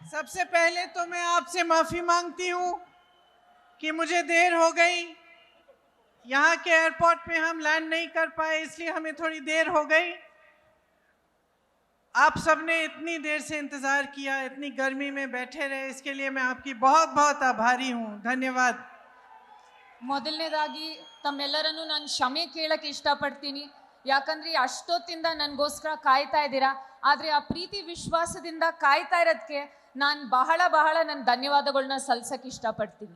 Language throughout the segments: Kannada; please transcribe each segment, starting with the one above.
सबसे पहले तो मैं आपसे माफ़ी मांगती हूँ कि मुझे देर हो गई। यहाँ के एयरपोर्ट पे हम लैंड नहीं कर पाए, इसलिए हमें थोड़ी देर हो गई। आप सबने इतनी देर से इंतज़ार किया, इतनी गर्मी में बैठे रहे, इसके लिए मैं आपकी बहुत बहुत आभारी हूँ। धन्यवाद। ಮೊದಲನೇದಾಗಿ ತಮ್ಮೆಲ್ಲರನ್ನು ನಾನು ಕ್ಷಮೆ ಕೇಳಕ್ಕೆ ಇಷ್ಟಪಡ್ತೀನಿ. ಯಾಕಂದ್ರೆ ಅಷ್ಟೊತ್ತಿಂದ ನನಗೋಸ್ಕರ ಕಾಯ್ತಾ ಇದ್ದೀರಾ. ಆದರೆ ಆ ಪ್ರೀತಿ ವಿಶ್ವಾಸದಿಂದ ಕಾಯ್ತಾ ಇರೋದಕ್ಕೆ ನಾನು ಬಹಳ ನನ್ನ ಧನ್ಯವಾದಗಳನ್ನ ಸಲ್ಲಿಸಕ್ಕೆ ಇಷ್ಟಪಡ್ತೀನಿ.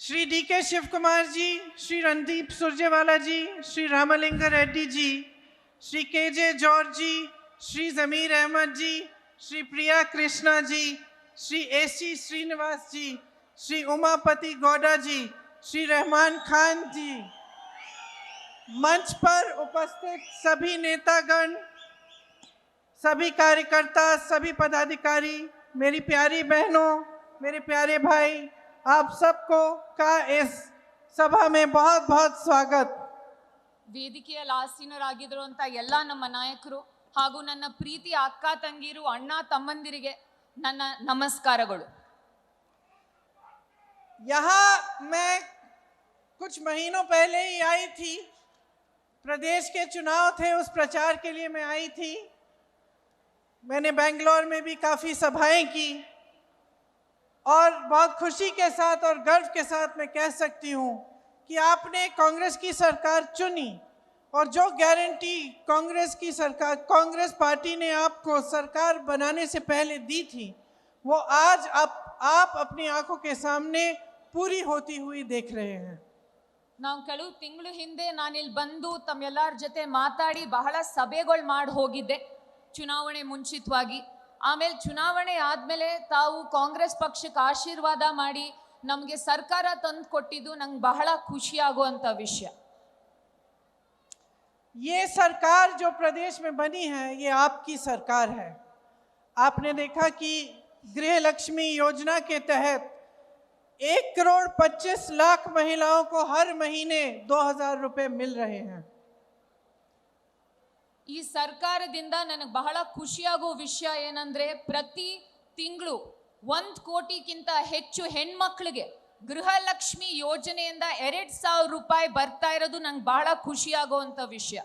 श्री DK शिव कुमार जी, श्री रणदीप सुरजेवाला जी, श्री रामलिंग रेड्डी जी, श्री KJ जॉर्ज जी, श्री जमीर अहमद जी, श्री प्रिया कृष्णा जी, श्री AC श्रीनिवास जी, श्री उमापति गौड़ा जी, श्री रहमान खान जी, मंच पर उपस्थित सभी नेतागण, सभी कार्यकर्ता, सभी पदाधिकारी, मेरी प्यारी बहनों, मेरे प्यारे भाई, आप सबको का इस सभा में बहुत बहुत स्वागत। ವೇದಿಕೆಯಲ್ಲಿ ಆಸೀನರಾಗಿರುವಂತ ಎಲ್ಲ ನಮ್ಮ ನಾಯಕರು ಹಾಗೂ ನನ್ನ ಪ್ರೀತಿ ಅಕ್ಕ ತಂಗಿರು ಅಣ್ಣ ತಮ್ಮಂದಿರಿಗೆ ನನ್ನ ನಮಸ್ಕಾರಗಳು. यहाँ मैं कुछ महीनों पहले ही आई थी, प्रदेश के चुनाव थे, उस प्रचार के लिए मैं आई थी। मैंने बेंगलोर में भी काफ़ी सभाएं की और बहुत खुशी के साथ और गर्व के साथ मैं कह सकती हूँ कि आपने कांग्रेस की सरकार चुनी और जो गारंटी कांग्रेस की सरकार, कांग्रेस पार्टी ने आपको सरकार बनाने से पहले दी थी, वो आज आप अपनी आंखों के सामने पूरी होती हुई देख रहे हैं। ನಾವು ಕೆಲವು ತಿಂಗಳು ಹಿಂದೆ ನಾನಿಲ್ಲಿ ಬಂದು ತಮ್ಮೆಲ್ಲರ ಜೊತೆ ಮಾತಾಡಿ ಬಹಳ ಸಭೆಗಳು ಮಾಡಿ ಹೋಗಿದ್ದೆ ಚುನಾವಣೆ ಮುಂಚಿತವಾಗಿ. ಆಮೇಲೆ ಚುನಾವಣೆ ಆದಮೇಲೆ ತಾವು ಕಾಂಗ್ರೆಸ್ ಪಕ್ಷಕ್ಕೆ ಆಶೀರ್ವಾದ ಮಾಡಿ ನಮಗೆ ಸರ್ಕಾರ ತಂದು ಕೊಟ್ಟಿದ್ದು ನಂಗೆ ಬಹಳ ಖುಷಿಯಾಗುವಂಥ ವಿಷಯ. ये सरकार जो प्रदेश में बनी है, ये आपकी सरकार है। आपने देखा कि गृह लक्ष्मी योजना के तहत 1,25,00,000 महिलाओं को हर महीने 2,000 रुपए मिल रहे हैं। ಈ ಸರ್ಕಾರದಿಂದ ನನಗೆ ಬಹಳ ಖುಷಿಯಾಗೋ ವಿಷಯ ಏನಂದ್ರೆ ಪ್ರತಿ ತಿಂಗಳು 1 ಕೋಟಿಗಿಂತ ಹೆಚ್ಚು ಹೆಣ್ಮಕ್ಳಿಗೆ ಗೃಹಲಕ್ಷ್ಮಿ ಯೋಜನೆಯಿಂದ 2,000 ರೂಪಾಯಿ ಬರ್ತಾ ಇರೋದು ನಂಗೆ ಬಹಳ ಖುಷಿಯಾಗುವಂತ ವಿಷಯ.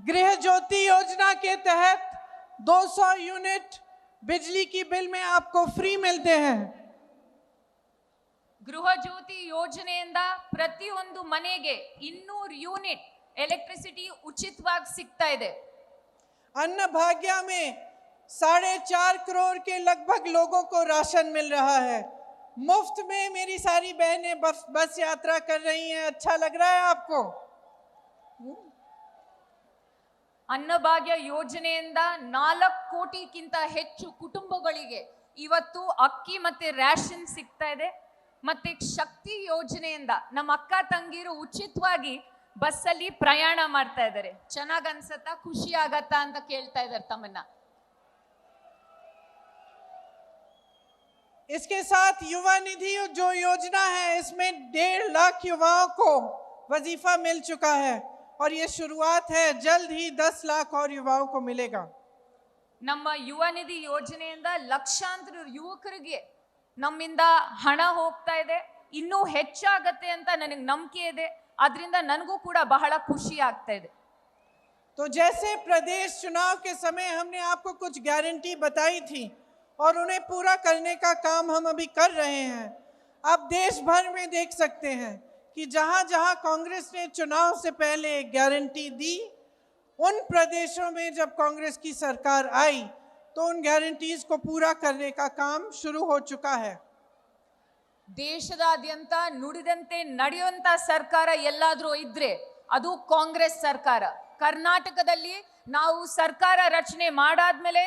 गृह ज्योति योजना के तहत 200 यूनिट बिजली की बिल में आपको फ्री मिलते हैं। ಗೃಹ ಜ್ಯೋತಿ ಯೋಜನೆಯಿಂದ ಪ್ರತಿಯೊಂದು ಮನೆಗೆ 200 ಯೂನಿಟ್ ಎಲೆಕ್ಟ್ರಿಸಿಟಿ ಉಚಿತವಾಗಿ ಸಿಗ್ತಾ ಇದೆ. अन्न भाग्य में 4.5 करोड़ के लगभग लोगों को राशन मिल रहा है। मुफ्त में मेरी सारी बहनें बस यात्रा कर रही हैं। अच्छा लग रहा है आपको? ಅನ್ನಭಾಗ್ಯ ಯೋಜನೆಯಿಂದ 4 ಕೋಟಿಗಿಂತ ಹೆಚ್ಚು ಕುಟುಂಬಗಳಿಗೆ ಇವತ್ತು ಅಕ್ಕಿ ಮತ್ತೆ ರೇಷನ್ ಸಿಗ್ತಾ ಇದೆ. ಮತ್ತೆ ಶಕ್ತಿ ಯೋಜನೆಯಿಂದ ನಮ್ಮ ಅಕ್ಕ ತಂಗಿರು ಉಚಿತವಾಗಿ ಬಸ್ಸಲ್ಲಿ ಪ್ರಯಾಣ ಮಾಡ್ತಾ ಇದ್ದಾರೆ. ಚೆನ್ನಾಗಿ ಅನ್ಸತ್ತಾ, ಖುಷಿ ಆಗತ್ತಾ ಅಂತ ಕೇಳ್ತಾ ಇದ್ದಾರೆ ತಮ್ಮನ್ನ. इसके साथ युवा निधि जो योजना है, इसमें 1.5 लाख युवाओं को वजीफा मिल चुका है और ये शुरुआत है, जल्द ही 10 लाख और युवाओं को मिलेगा। ನಮ್ಮ ಯುವ ನಿಧಿ ಯೋಜನೆಯಿಂದ ಲಕ್ಷಾಂತರ ಯುವಕರಿಗೆ ನಮ್ಮಿಂದ ಹಣ ಹೋಗ್ತಾ ಇದೆ. ಇನ್ನೂ ಹೆಚ್ಚಾಗತ್ತೆ ಅಂತ ನನಗೆ ನಂಬಿಕೆ ಇದೆ. ಅದರಿಂದ ನನಗೂ ಕೂಡ ಬಹಳ ಖುಷಿ ಆಗ್ತಾ ಇದೆ. तो जैसे प्रदेश चुनाव के समय हमने आपको कुछ गारंटी बताई थी और उन्हें पूरा करने का काम हम अभी कर रहे हैं। आप देश भर में देख सकते हैं कि जहां जहां कांग्रेस ने चुनाव से पहले गारंटी दी, उन प्रदेशों में जब कांग्रेस की सरकार आई तो उन गारंटीज को पूरा करने का काम शुरू हो चुका है। ದೇಶದಾದ್ಯಂತ ನುಡಿದಂತೆ ನಡೆಯುವಂತ ಸರ್ಕಾರ ಎಲ್ಲಾದ್ರೂ ಇದ್ರೆ ಅದು ಕಾಂಗ್ರೆಸ್ ಸರ್ಕಾರ. ಕರ್ನಾಟಕದಲ್ಲಿ ನಾವು ಸರ್ಕಾರ ರಚನೆ ಮಾಡಾದ್ಮೇಲೆ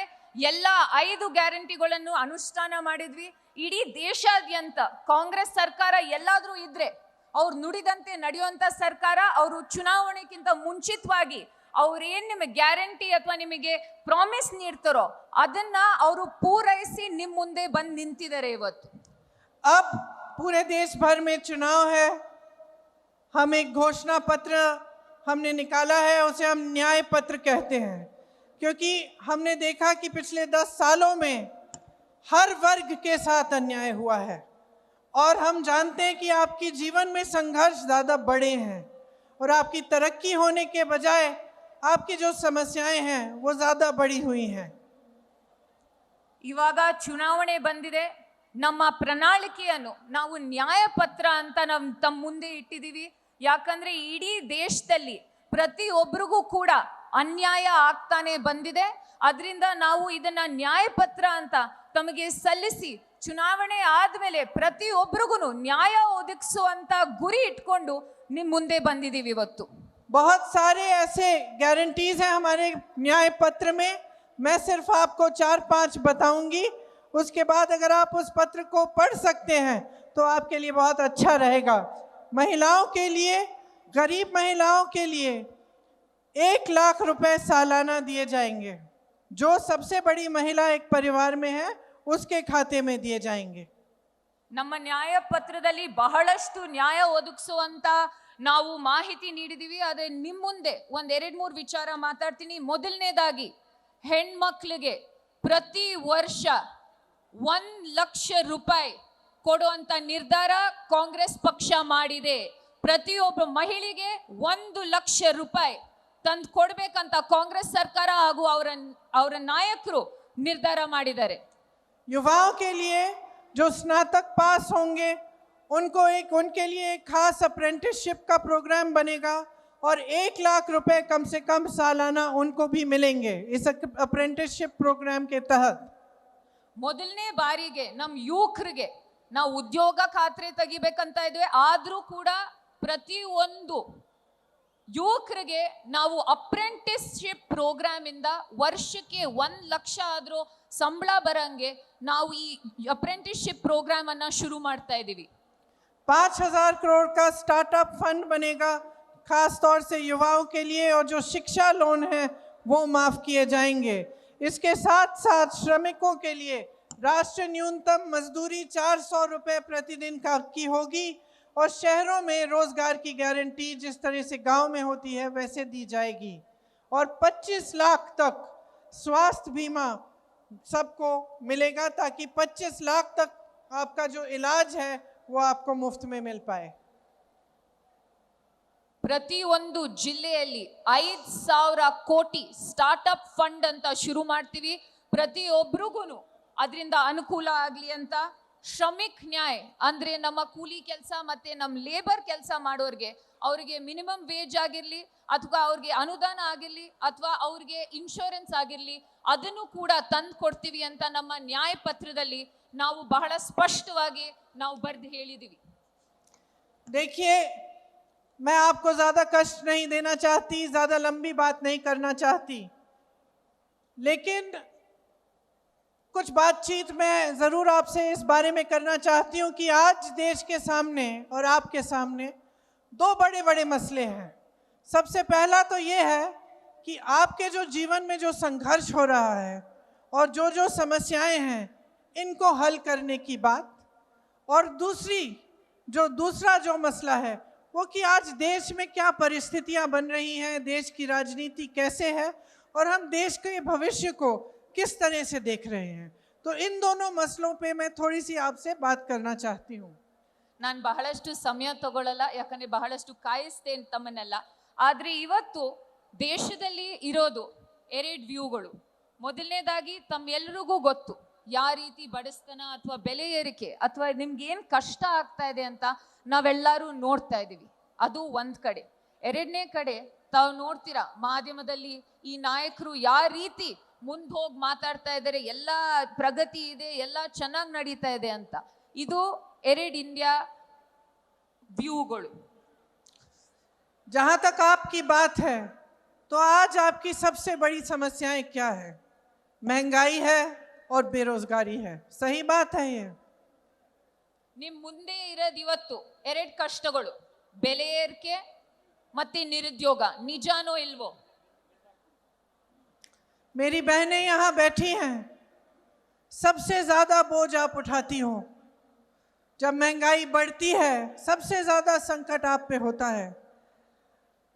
ಎಲ್ಲ 5 ಗ್ಯಾರಂಟಿಗಳನ್ನು ಅನುಷ್ಠಾನ ಮಾಡಿದ್ವಿ. ಇಡೀ ದೇಶಾದ್ಯಂತ ಕಾಂಗ್ರೆಸ್ ಸರ್ಕಾರ ಎಲ್ಲಾದ್ರೂ ಇದ್ರೆ ಅವ್ರು ನುಡಿದಂತೆ ನಡೆಯುವಂತ ಸರ್ಕಾರ. ಅವರು ಚುನಾವಣೆಗಿಂತ ಮುಂಚಿತವಾಗಿ ಅವ್ರೇನ್ ನಿಮಗೆ ಗ್ಯಾರಂಟಿ ಅಥವಾ ನಿಮಗೆ ಪ್ರಾಮಿಸ್ ನೀಡ್ತಾರೋ ಅದನ್ನ ಅವರು ಪೂರೈಸಿ ನಿಮ್ಮ ಮುಂದೆ ಬಂದು ನಿಂತಿದ್ದಾರೆ ಇವತ್ತು. अब पूरे देश भर में चुनाव है। हम एक घोषणा पत्र हमने निकाला है, उसे हम न्याय पत्र कहते हैं। क्योंकि हमने देखा कि पिछले 10 सालों में हर वर्ग के साथ अन्याय हुआ है और हम जानते हैं कि आपकी जीवन में संघर्ष ज़्यादा बड़े हैं और आपकी तरक्की होने के बजाय आपकी जो समस्याएं हैं वो ज़्यादा बड़ी हुई हैं। ಇವಾಗ ಚುನಾವಣೆ ಬಂದಿದೆ. ನಮ್ಮ ಪ್ರಣಾಳಿಕೆಯನ್ನು ನಾವು ನ್ಯಾಯಪತ್ರ ಅಂತ ನಾವು ತಮ್ಮ ಮುಂದೆ ಇಟ್ಟಿದ್ದೀವಿ. ಯಾಕಂದ್ರೆ ಇಡೀ ದೇಶದಲ್ಲಿ ಪ್ರತಿಯೊಬ್ಬರಿಗೂ ಕೂಡ ಅನ್ಯಾಯ ಆಗ್ತಾನೆ ಬಂದಿದೆ. ಅದರಿಂದ ನಾವು ಇದನ್ನ ನ್ಯಾಯಪತ್ರ ಅಂತ ತಮಗೆ ಸಲ್ಲಿಸಿ ಚುನಾವಣೆ ಆದ್ಮೇಲೆ ಪ್ರತಿಯೊಬ್ಬರಿಗೂ ನ್ಯಾಯ ಒದಗಿಸುವಂತ ಗುರಿ ಇಟ್ಕೊಂಡು ನಿಮ್ ಮುಂದೆ ಬಂದಿದ್ದೀವಿ ಇವತ್ತು. बहुत सारे ऐसे गारंटीज हैं हमारे न्याय पत्र में। मैं सिर्फ आपको 4-5 बताऊंगी, उसके बाद अगर आप उस पत्र को पढ़ सकते हैं तो आपके लिए बहुत अच्छा रहेगा। महिलाओं के लिए, गरीब महिलाओं के लिए 1 लाख रुपए सालाना दिए जाएंगे। जो सबसे बड़ी महिला एक परिवार में है उसके खाते में दिए जाएंगे। ನಮ್ಮ ನ್ಯಾಯ ಪತ್ರದಲ್ಲಿ ಬಹಳಷ್ಟು ನ್ಯಾಯ ಒದಗಿಸುವಂತ ನಾವು ಮಾಹಿತಿ ನೀಡಿದೀವಿ. ಅದೇ ನಿಮ್ಮ ಮುಂದೆ ಒಂದ್ 2-3 ವಿಚಾರ ಮಾತಾಡ್ತೀನಿ. ಮೊದಲನೇದಾಗಿ ಹೆಣ್ಮಕ್ಳಿಗೆ ಪ್ರತಿ ವರ್ಷ 1 ಲಕ್ಷ ರೂಪಾಯಿ ಕೊಡುವಂತ ನಿರ್ಧಾರ ಕಾಂಗ್ರೆಸ್ ಪಕ್ಷ ಮಾಡಿದೆ. ಪ್ರತಿಯೊಬ್ಬ ಮಹಿಳೆಗೆ 1 ಲಕ್ಷ ರೂಪಾಯಿ ತಂದು ಕೊಡ್ಬೇಕಂತ ಕಾಂಗ್ರೆಸ್ ಸರ್ಕಾರ ಹಾಗೂ ಅವರ ನಾಯಕರು ನಿರ್ಧಾರ ಮಾಡಿದ್ದಾರೆ. युवाओं के लिए जो स्नातक पास होंगे उनके लिए एक खास अप्रेंटिसशिप का प्रोग्राम बनेगा और 1 लाख रुपए कम से कम सालाना उनको भी मिलेंगे इस अप्रेंटिसशिप प्रोग्राम के तहत। ಮೊದಲನೇ ಬಾರಿಗೆ ನಮ್ಮ ಯುವಕರಿಗೆ ನಾವು ಉದ್ಯೋಗ ಖಾತ್ರಿ ತೆಗಿಬೇಕಂತ ಇದ್ವಿ. ಆದ್ರೂ ಕೂಡ ಪ್ರತಿಯೊಂದು ಯುವಕರಿಗೆ ನಾವು ಅಪ್ರೆಂಟಿಸ್ಶಿಪ್ ಪ್ರೋಗ್ರಾಮ್ ಇಂದ ವರ್ಷಕ್ಕೆ 1 ಲಕ್ಷ ಆದ್ರೂ ಸಂಬಳ ಬರಂಗೆ ನಾವು ಈ ಅಪ್ರೆಂಟಿಸ್ಶಿಪ್ ಪ್ರೋಗ್ರಾಮ್ ಅನ್ನ ಶುರು ಮಾಡ್ತಾ ಇದೀವಿ. 5,000 करोड़ का स्टार्टअप फंड बनेगा खास तौर से युवाओं के लिए, और जो शिक्षा लोन है वो माफ किए जाएंगे। इसके साथ साथ श्रमिकों के लिए राष्ट्रीय न्यूनतम मजदूरी 400 रुपए प्रतिदिन की होगी और शहरों में रोजगार की गारंटी जिस तरह से गांव में होती है वैसे दी जाएगी और 25 लाख तक स्वास्थ्य बीमा सबको मिलेगा ताकि 25 लाख तक आपका जो इलाज है वो आपको मुफ्त में मिल पाए। ಪ್ರತಿಯೊಂದು ಜಿಲ್ಲೆಯಲ್ಲಿ 5,000 ಕೋಟಿ ಸ್ಟಾರ್ಟ್ಅಪ್ ಫಂಡ್ ಅಂತ ಶುರು ಮಾಡ್ತೀವಿ. ಪ್ರತಿಯೊಬ್ಬರಿಗೂ ಅದರಿಂದ ಅನುಕೂಲ ಆಗಲಿ ಅಂತ ಶ್ರಮಿಕ್ ನ್ಯಾಯ ಅಂದ್ರೆ ನಮ್ಮ ಕೂಲಿ ಕೆಲಸ ಮತ್ತೆ ನಮ್ಮ ಲೇಬರ್ ಕೆಲಸ ಮಾಡೋರಿಗೆ ಅವರಿಗೆ ಮಿನಿಮಮ್ ವೇಜ್ ಆಗಿರಲಿ ಅಥವಾ ಅವ್ರಿಗೆ ಅನುದಾನ ಆಗಿರಲಿ ಅಥವಾ ಅವ್ರಿಗೆ ಇನ್ಶೂರೆನ್ಸ್ ಆಗಿರಲಿ ಅದನ್ನು ಕೂಡ ತಂದು ಕೊಡ್ತೀವಿ ಅಂತ ನಮ್ಮ ನ್ಯಾಯ ಪತ್ರದಲ್ಲಿ ನಾವು ಬಹಳ ಸ್ಪಷ್ಟವಾಗಿ ನಾವು ಬರೆದು ಹೇಳಿದೀವಿ. देखिए, मैं आपको ज़्यादा कष्ट नहीं देना चाहती, ज़्यादा लंबी बात नहीं करना चाहती, लेकिन कुछ बातचीत मैं ज़रूर आपसे इस बारे में करना चाहती हूँ कि आज देश के सामने और आपके सामने 2 बड़े बड़े मसले हैं। सबसे पहला तो ये है कि आपके जो जीवन में जो संघर्ष हो रहा है और जो समस्याएं हैं इनको हल करने की बात, और दूसरा जो मसला है वो कि आज देश में क्या परिस्थितियां बन रही हैं, देश की राजनीति कैसे है और हम देश के भविष्य को किस तरह से देख रहे हैं। तो इन दोनों मसलों पे मैं थोड़ी सी आपसे बात करना चाहती हूँ। ನಾನು ಬಹಳಷ್ಟು ಸಮಯ ತಗೊಳ್ಳಲ್ಲ, ಯಾಕಂದ್ರೆ ಬಹಳಷ್ಟು ಕಾಯಿಸ್ತೇನೆ ತಮ್ಮನ್ನೆಲ್ಲ. ಆದ್ರೆ ಇವತ್ತು ದೇಶದಲ್ಲಿ ಇರೋದು 2 ವ್ಯೂಗಳು. ಮೊದಲನೇದಾಗಿ ತಮ್ಮೆಲ್ಲರಿಗೂ ಗೊತ್ತು ಯಾವ ರೀತಿ ಬಡಸ್ತನ ಅಥವಾ ಬೆಲೆ ಏರಿಕೆ ಅಥವಾ ನಿಮ್ಗೆ ಏನ್ ಕಷ್ಟ ಆಗ್ತಾ ಇದೆ ಅಂತ ನಾವೆಲ್ಲರೂ ನೋಡ್ತಾ ಇದೀವಿ. ಅದು ಒಂದ್ ಕಡೆ. ಎರಡನೇ ಕಡೆ ತಾವು ನೋಡ್ತೀರಾ ಮಾಧ್ಯಮದಲ್ಲಿ ಈ ನಾಯಕರು ಯಾವ ರೀತಿ ಮುಂದೆ ಹೋಗಿ ಮಾತಾಡ್ತಾ ಇದ್ದಾರೆ, ಎಲ್ಲ ಪ್ರಗತಿ ಇದೆ, ಎಲ್ಲ ಚೆನ್ನಾಗಿ ನಡೀತಾ ಇದೆ ಅಂತ. ಇದು 2 ಇಂಡಿಯಾ ವ್ಯೂಗಳು. जहां तक आपकी बात है तो आज आपकी सबसे बड़ी समस्याएं क्या है? महंगाई है और बेरोजगारी है। सही बात है ये? ನಿಮ್ ಮುಂದೆ ಇರೋದು ಇವತ್ತು 2 ಕಷ್ಟಗಳು, ಬೆಲೆ ಏರಿಕೆ ಮತ್ತೆ ನಿರುದ್ಯೋಗ. ನಿಜಾನೋ ಇಲ್ವೋ? मेरी बहनें यहाँ बैठी हैं, सबसे ज्यादा बोझ आप उठाती हो। जब महंगाई बढ़ती है सबसे ज्यादा संकट आप पे होता है।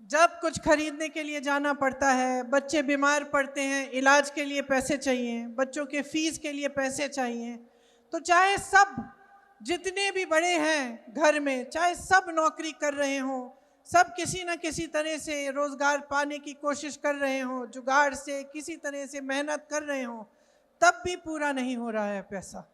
जब कुछ खरीदने के लिए जाना पड़ता है, बच्चे बीमार पड़ते हैं, इलाज के लिए पैसे चाहिए, बच्चों के फीस के लिए पैसे चाहिए, तो चाहे सब जितने भी बड़े हैं घर में, चाहे सब नौकरी कर रहे हों, सब किसी न किसी तरह से रोजगार पाने की कोशिश कर रहे हों, जुगाड़ से किसी तरह से मेहनत कर रहे हों, तब भी पूरा नहीं हो रहा है पैसा।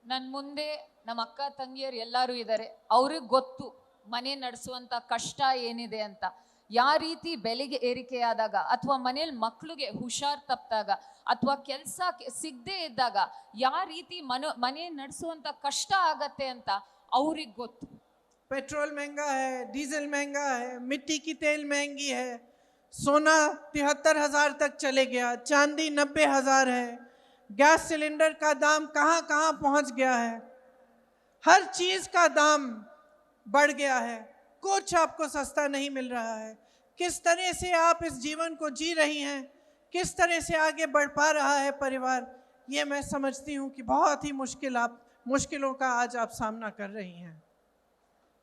ನನ್ ಮುಂದೆ ನಮ್ಮ ಅಕ್ಕ ತಂಗಿಯರು ಎಲ್ಲರೂ ಇದ್ದಾರೆ. ಅವ್ರಿಗೆ ಗೊತ್ತು ಮನೆ ನಡೆಸುವಂತ ಕಷ್ಟ ಏನಿದೆ ಅಂತ. ಯಾವ ರೀತಿ ಬೆಲೆಗೆ ಏರಿಕೆಯಾದಾಗ ಅಥವಾ ಮನೇಲಿ ಮಕ್ಳಿಗೆ ಹುಷಾರ್ ತಪ್ಪಿದಾಗ ಅಥವಾ ಕೆಲಸ ಸಿಗದೆ ಇದ್ದಾಗ ಯಾವ ರೀತಿ ಮನೆ ನಡೆಸುವಂತ ಕಷ್ಟ ಆಗತ್ತೆ ಅಂತ ಅವ್ರಿಗೆ ಗೊತ್ತು. पेट्रोल महंगा है, डीजल महंगा है, मिट्टी की तेल महंगी है, सोना 73,000 तक चले गया, चांदी 90,000 है, गैस सिलेंडर का दाम कहाँ कहाँ पहुँच गया है, हर चीज़ का दाम बढ़ गया है, कुछ आपको सस्ता नहीं मिल रहा है। किस तरह से आप इस जीवन को जी रही हैं, किस तरह से आगे बढ़ पा रहा है परिवार, ये मैं समझती हूँ कि बहुत ही मुश्किलों का आज आप सामना कर रही हैं।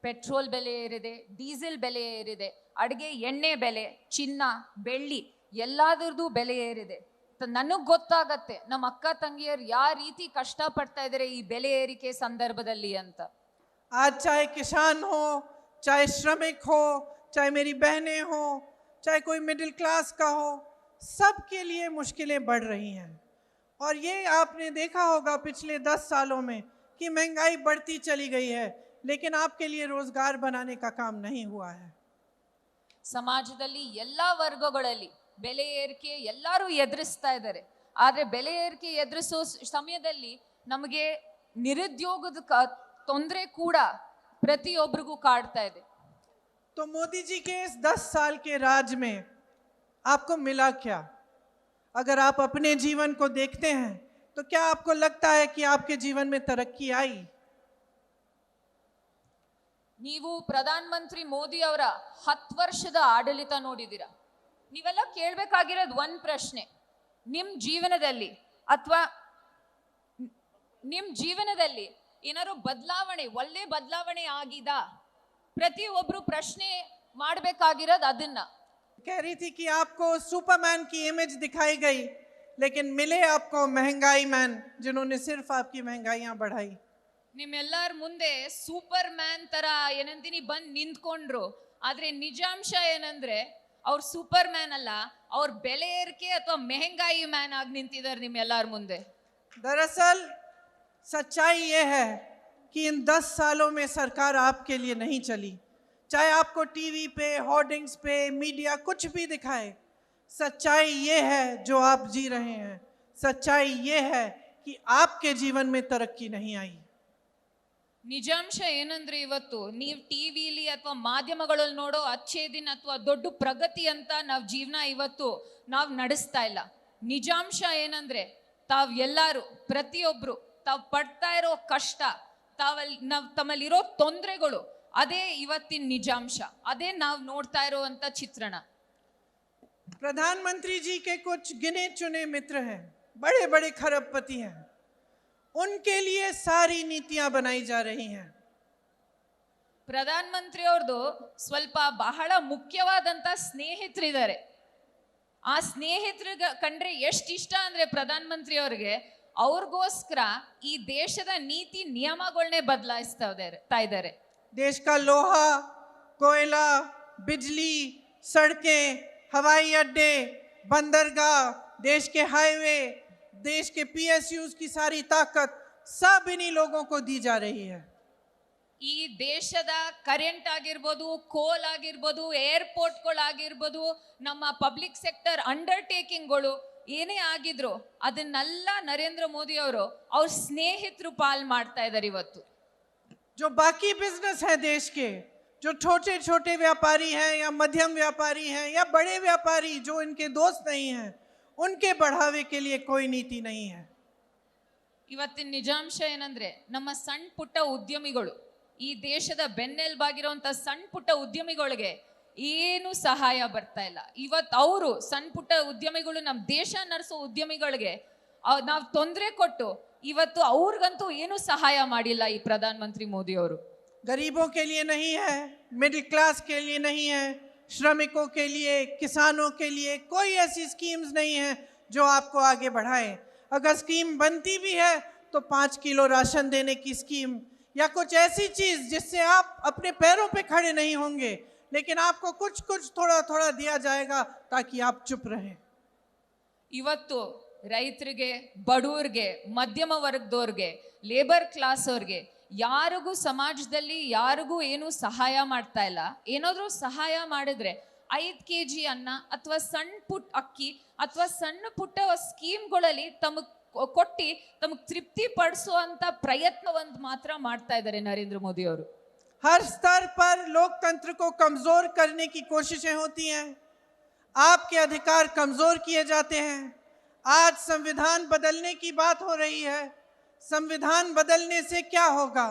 ಪೆಟ್ರೋಲ್ ಬೆಲೆ ಏರಿದೆ, ಡೀಸೆಲ್ ಬೆಲೆ ಏರಿದೆ, ಅಡುಗೆ ಎಣ್ಣೆ ಬೆಲೆ, ಚಿನ್ನ ಬೆಳ್ಳಿ ಎಲ್ಲಾದ್ರದ್ದು ಬೆಲೆ ಏರಿದೆ. ನನಗೆ ಗೊತ್ತಾಗತ್ತೆ ನಮ್ಮ ಅಕ್ಕ ತಂಗಿಯರು ಯಾವ ರೀತಿ ಕಷ್ಟ ಪಡ್ತಾ ಇದ್ದಾರೆ ಈ ಬೆಲೆ ಏರಿಕೆ ಸಂದರ್ಭದಲ್ಲಿ ಅಂತ. आज चाहे किसान हो, चाहे श्रमिक हो, चाहे मेरी बहनें हो, चाहे कोई मिडिल क्लास का हो, सबके लिए मुश्किलें बढ़ रही हैं। और ये आपने देखा होगा पिछले 10 सालों में कि महंगाई बढ़ती चली गई है, लेकिन आपके लिए रोजगार बनाने का काम नहीं हुआ है। ಸಮಾಜದಲ್ಲಿ ಎಲ್ಲಾ ವರ್ಗಗಳಲ್ಲಿ ಬೆಲೆ ಏರಿಕೆ ಎಲ್ಲರೂ ಎದುರಿಸ್ತಾ ಇದ್ದಾರೆ. ಆದ್ರೆ ಬೆಲೆ ಏರಿಕೆ ಎದುರಿಸೋ ಸಮಯದಲ್ಲಿ ನಮಗೆ ನಿರುದ್ಯೋಗದ ತೊಂದರೆ ಕೂಡ ಪ್ರತಿಯೊಬ್ಬರಿಗೂ ಕಾಡ್ತಾ ಇದೆ. तो मोदी जी के इस 10 साल के राज में आपको मिला क्या? अगर आप अपने जीवन को देखते हैं तो क्या आपको लगता है कि आपके जीवन में तरक्की आई? ನೀವು ಪ್ರಧಾನ ಮಂತ್ರಿ ಮೋದಿ ಅವರ 10 ವರ್ಷದ ಆಡಳಿತ ನೋಡಿದ್ದೀರಾ. ನೀವೆಲ್ಲ ಕೇಳಬೇಕಾಗಿರೋದು ಒಂದು ಪ್ರಶ್ನೆ, ನಿಮ್ಮ ಜೀವನದಲ್ಲಿ ಏನಾದ್ರು ಬದಲಾವಣೆ, ಒಳ್ಳೆ ಬದಲಾವಣೆ ಆಗಿದಾ? ಪ್ರತಿಯೊಬ್ಬರು ಪ್ರಶ್ನೆ ಮಾಡಬೇಕಾಗಿರೋದು ಅದನ್ನ. कह रही थी कि आपको सुपरमैन की इमेज दिखाई गई, लेकिन मिले आपको महंगाई मैन, जिन्होंने सिर्फ आपकी महंगाइयां बढ़ाई। ನಿಮ್ಮೆಲ್ಲರ ಮುಂದೆ ಸೂಪರ್ ಮ್ಯಾನ್ ತರ ಏನಂತೀನಿ ಬಂದು ನಿಂತ್ಕೊಂಡ್ರು. ಆದ್ರೆ ನಿಜಾಂಶ ಏನಂದ್ರೆ ಅವ್ರು ಸೂಪರ್ ಮ್ಯಾನ್ ಅಲ್ಲ, ಅವ್ರ ಬೆಲೆ ಏರಿಕೆ ಅಥವಾ ಮೆಹಂಗಾಯಿ ಮ್ಯಾನ್ ಆಗಿ ನಿಂತಿದ್ದಾರೆ ನಿಮ್ಮೆಲ್ಲರ ಮುಂದೆ. दरअसल सच्चाई ये है कि इन 10 सालों में सरकार आपके लिए नहीं चली। चाहे आपको टीवी पे, होर्डिंग्स पे, मीडिया कुछ भी दिखाए, सच्चाई ये है जो आप जी रहे हैं। सच्चाई ये है कि आपके जीवन में तरक्की नहीं आई। ನಿಜಾಂಶ ಏನಂದ್ರೆ ಇವತ್ತು ನೀವು ಟಿವಿಲಿ ಅಥವಾ ಮಾಧ್ಯಮಗಳಲ್ಲಿ ನೋಡೋ ಅಚ್ಚೇ ದಿನ ಅಥವಾ ದೊಡ್ಡ ಪ್ರಗತಿ ಅಂತ ನಾವು ಜೀವನ ಇವತ್ತು ನಾವು ನಡೆಸ್ತಾ ಇಲ್ಲ. ನಿಜಾಂಶ ಏನಂದ್ರೆ ತಾವ್ ಎಲ್ಲರೂ ಪ್ರತಿಯೊಬ್ರು ತಾವ್ ಪಡ್ತಾ ಇರೋ ಕಷ್ಟ, ತಮ್ಮಲ್ಲಿರೋ ತೊಂದರೆಗಳು, ಅದೇ ಇವತ್ತಿನ ನಿಜಾಂಶ, ಅದೇ ನಾವು ನೋಡ್ತಾ ಇರೋವಂತ ಚಿತ್ರಣ. प्रधानमंत्री जी के कुछ गिने चुने मित्र हैं, बड़े बड़े खरबपति हैं, उनके लिए सारी नीतियां बनाई जा रही हैं। ಪ್ರಧಾನ ಮಂತ್ರಿ ಅವ್ರದ್ದು ಸ್ವಲ್ಪ ಬಹಳ ಮುಖ್ಯವಾದಂತ ಸ್ನೇಹಿತರಿದ್ದಾರೆ. ಆ ಸ್ನೇಹಿತರಿಗೆ ಕಂಡ್ರೆ ಎಷ್ಟು ಇಷ್ಟ ಅಂದ್ರೆ ಪ್ರಧಾನ ಮಂತ್ರಿ ಅವ್ರಿಗೆ, ಅವ್ರಿಗೋಸ್ಕರ ಈ ದೇಶದ ನೀತಿ ನಿಯಮಗಳನ್ನೇ ಬದಲಾಯಿಸ್ತಾ ಇದ್ದಾರೆ. देश का लोहा, कोयला, बिजली, सड़कें, हवाई अड्डे, बंदरगाह, देश के हाईवे, देश के PSUs की सारी ताकत सब इन्हीं लोगों को दी जा रही है। ಈ ದೇಶದ ಕರೆಂಟ್ ಆಗಿರ್ಬೋದು, ಕೋಲ್ ಆಗಿರ್ಬೋದು, ಏರ್ಪೋರ್ಟ್ಗಳಾಗಿರ್ಬೋದು, ನಮ್ಮ ಪಬ್ಲಿಕ್ ಸೆಕ್ಟರ್ ಅಂಡರ್ಟೇಕಿಂಗ್ಗಳು ಏನೇ ಆಗಿದ್ರು ಅದನ್ನೆಲ್ಲ ನರೇಂದ್ರ ಮೋದಿ ಅವರು ಅವ್ರ ಸ್ನೇಹಿತರು ಪಾಲ್ ಮಾಡ್ತಾ ಇದ್ದಾರೆ ಇವತ್ತು. जो बाकी बिजनेस है देश के, जो छोटे छोटे व्यापारी हैं या मध्यम व्यापारी हैं या बड़े व्यापारी जो इनके दोस्त नहीं हैं, उनके बढ़ावे के लिए कोई नीति नहीं है। ಇವತ್ತಿನ ನಿಜಾಂಶ ಏನಂದ್ರೆ ನಮ್ಮ ಸಣ್ಣ ಪುಟ್ಟ ಉದ್ಯಮಿಗಳು, ಈ ದೇಶದ ಬೆನ್ನೆಲುಬಾಗಿರುವಂತ ಸಣ್ಣ ಪುಟ್ಟ ಉದ್ಯಮಿಗಳಿಗೆ ಏನು ಸಹಾಯ ಬರ್ತಾ ಇಲ್ಲ. ಇವತ್ತು ಅವರು ಸಣ್ಣ ಪುಟ್ಟ ಉದ್ಯಮಿಗಳು, ನಮ್ಮ ದೇಶ ನಡೆಸೋ ಉದ್ಯಮಿಗಳಿಗೆ ನಾವು ತೊಂದರೆ ಕೊಟ್ಟು ಇವತ್ತು ಅವ್ರಿಗಂತೂ ಏನು ಸಹಾಯ ಮಾಡಿಲ್ಲ ಈ ಪ್ರಧಾನ ಮಂತ್ರಿ ಮೋದಿ ಅವರು. गरीबों के लिए नहीं है, मिडिल क्लास के लिए नहीं है, श्रमिकों के लिए, किसानों के लिए कोई ऐसी स्कीम्स नहीं है जो आपको आगे बढ़ाए। अगर स्कीम बनती भी है तो 5 किलो राशन देने की स्कीम या कुछ ऐसी चीज जिससे आप अपने पैरों पे खड़े नहीं होंगे, लेकिन आपको कुछ कुछ थोड़ा थोड़ा दिया जाएगा ताकि आप चुप रहें। ಇವತ್ತು ರೈತರಿಗೆ, ಬಡವರಿಗೆ, ಮಧ್ಯಮ ವರ್ಗದವ್ರಿಗೆ, ಲೇಬರ್ ಕ್ಲಾಸ್ ಅವ್ರಿಗೆ ಯಾರಿಗೂ ಸಮಾಜದಲ್ಲಿ ಯಾರಿಗೂ ಏನು ಸಹಾಯ ಮಾಡ್ತಾ ಇಲ್ಲ. ಏನಾದ್ರೂ ಸಹಾಯ ಮಾಡಿದ್ರೆ 5 kg ಅನ್ನ ಅಥವಾ ಸಣ್ಣ ಪುಟ್ಟ ಅಕ್ಕಿ ಅಥವಾ ಸಣ್ಣ ಪುಟ್ಟ ಸ್ಕೀಮ್ಗಳಲ್ಲಿ ತಮಗ್ ಕೊಟ್ಟಿ ತಮಗ್ ತೃಪ್ತಿ ಪಡಿಸುವಂತ ಪ್ರಯತ್ನ ಒಂದು ಮಾತ್ರ ಮಾಡ್ತಾ ಇದ್ದಾರೆ ನರೇಂದ್ರ ಮೋದಿ ಅವರು. हर स्तर पर लोकतंत्र को कमजोर करने की कोशिशें होती हैं, आपके अधिकार कमजोर किए जाते हैं। आज संविधान बदलने की बात हो रही है। संविधान बदलने से क्या होगा?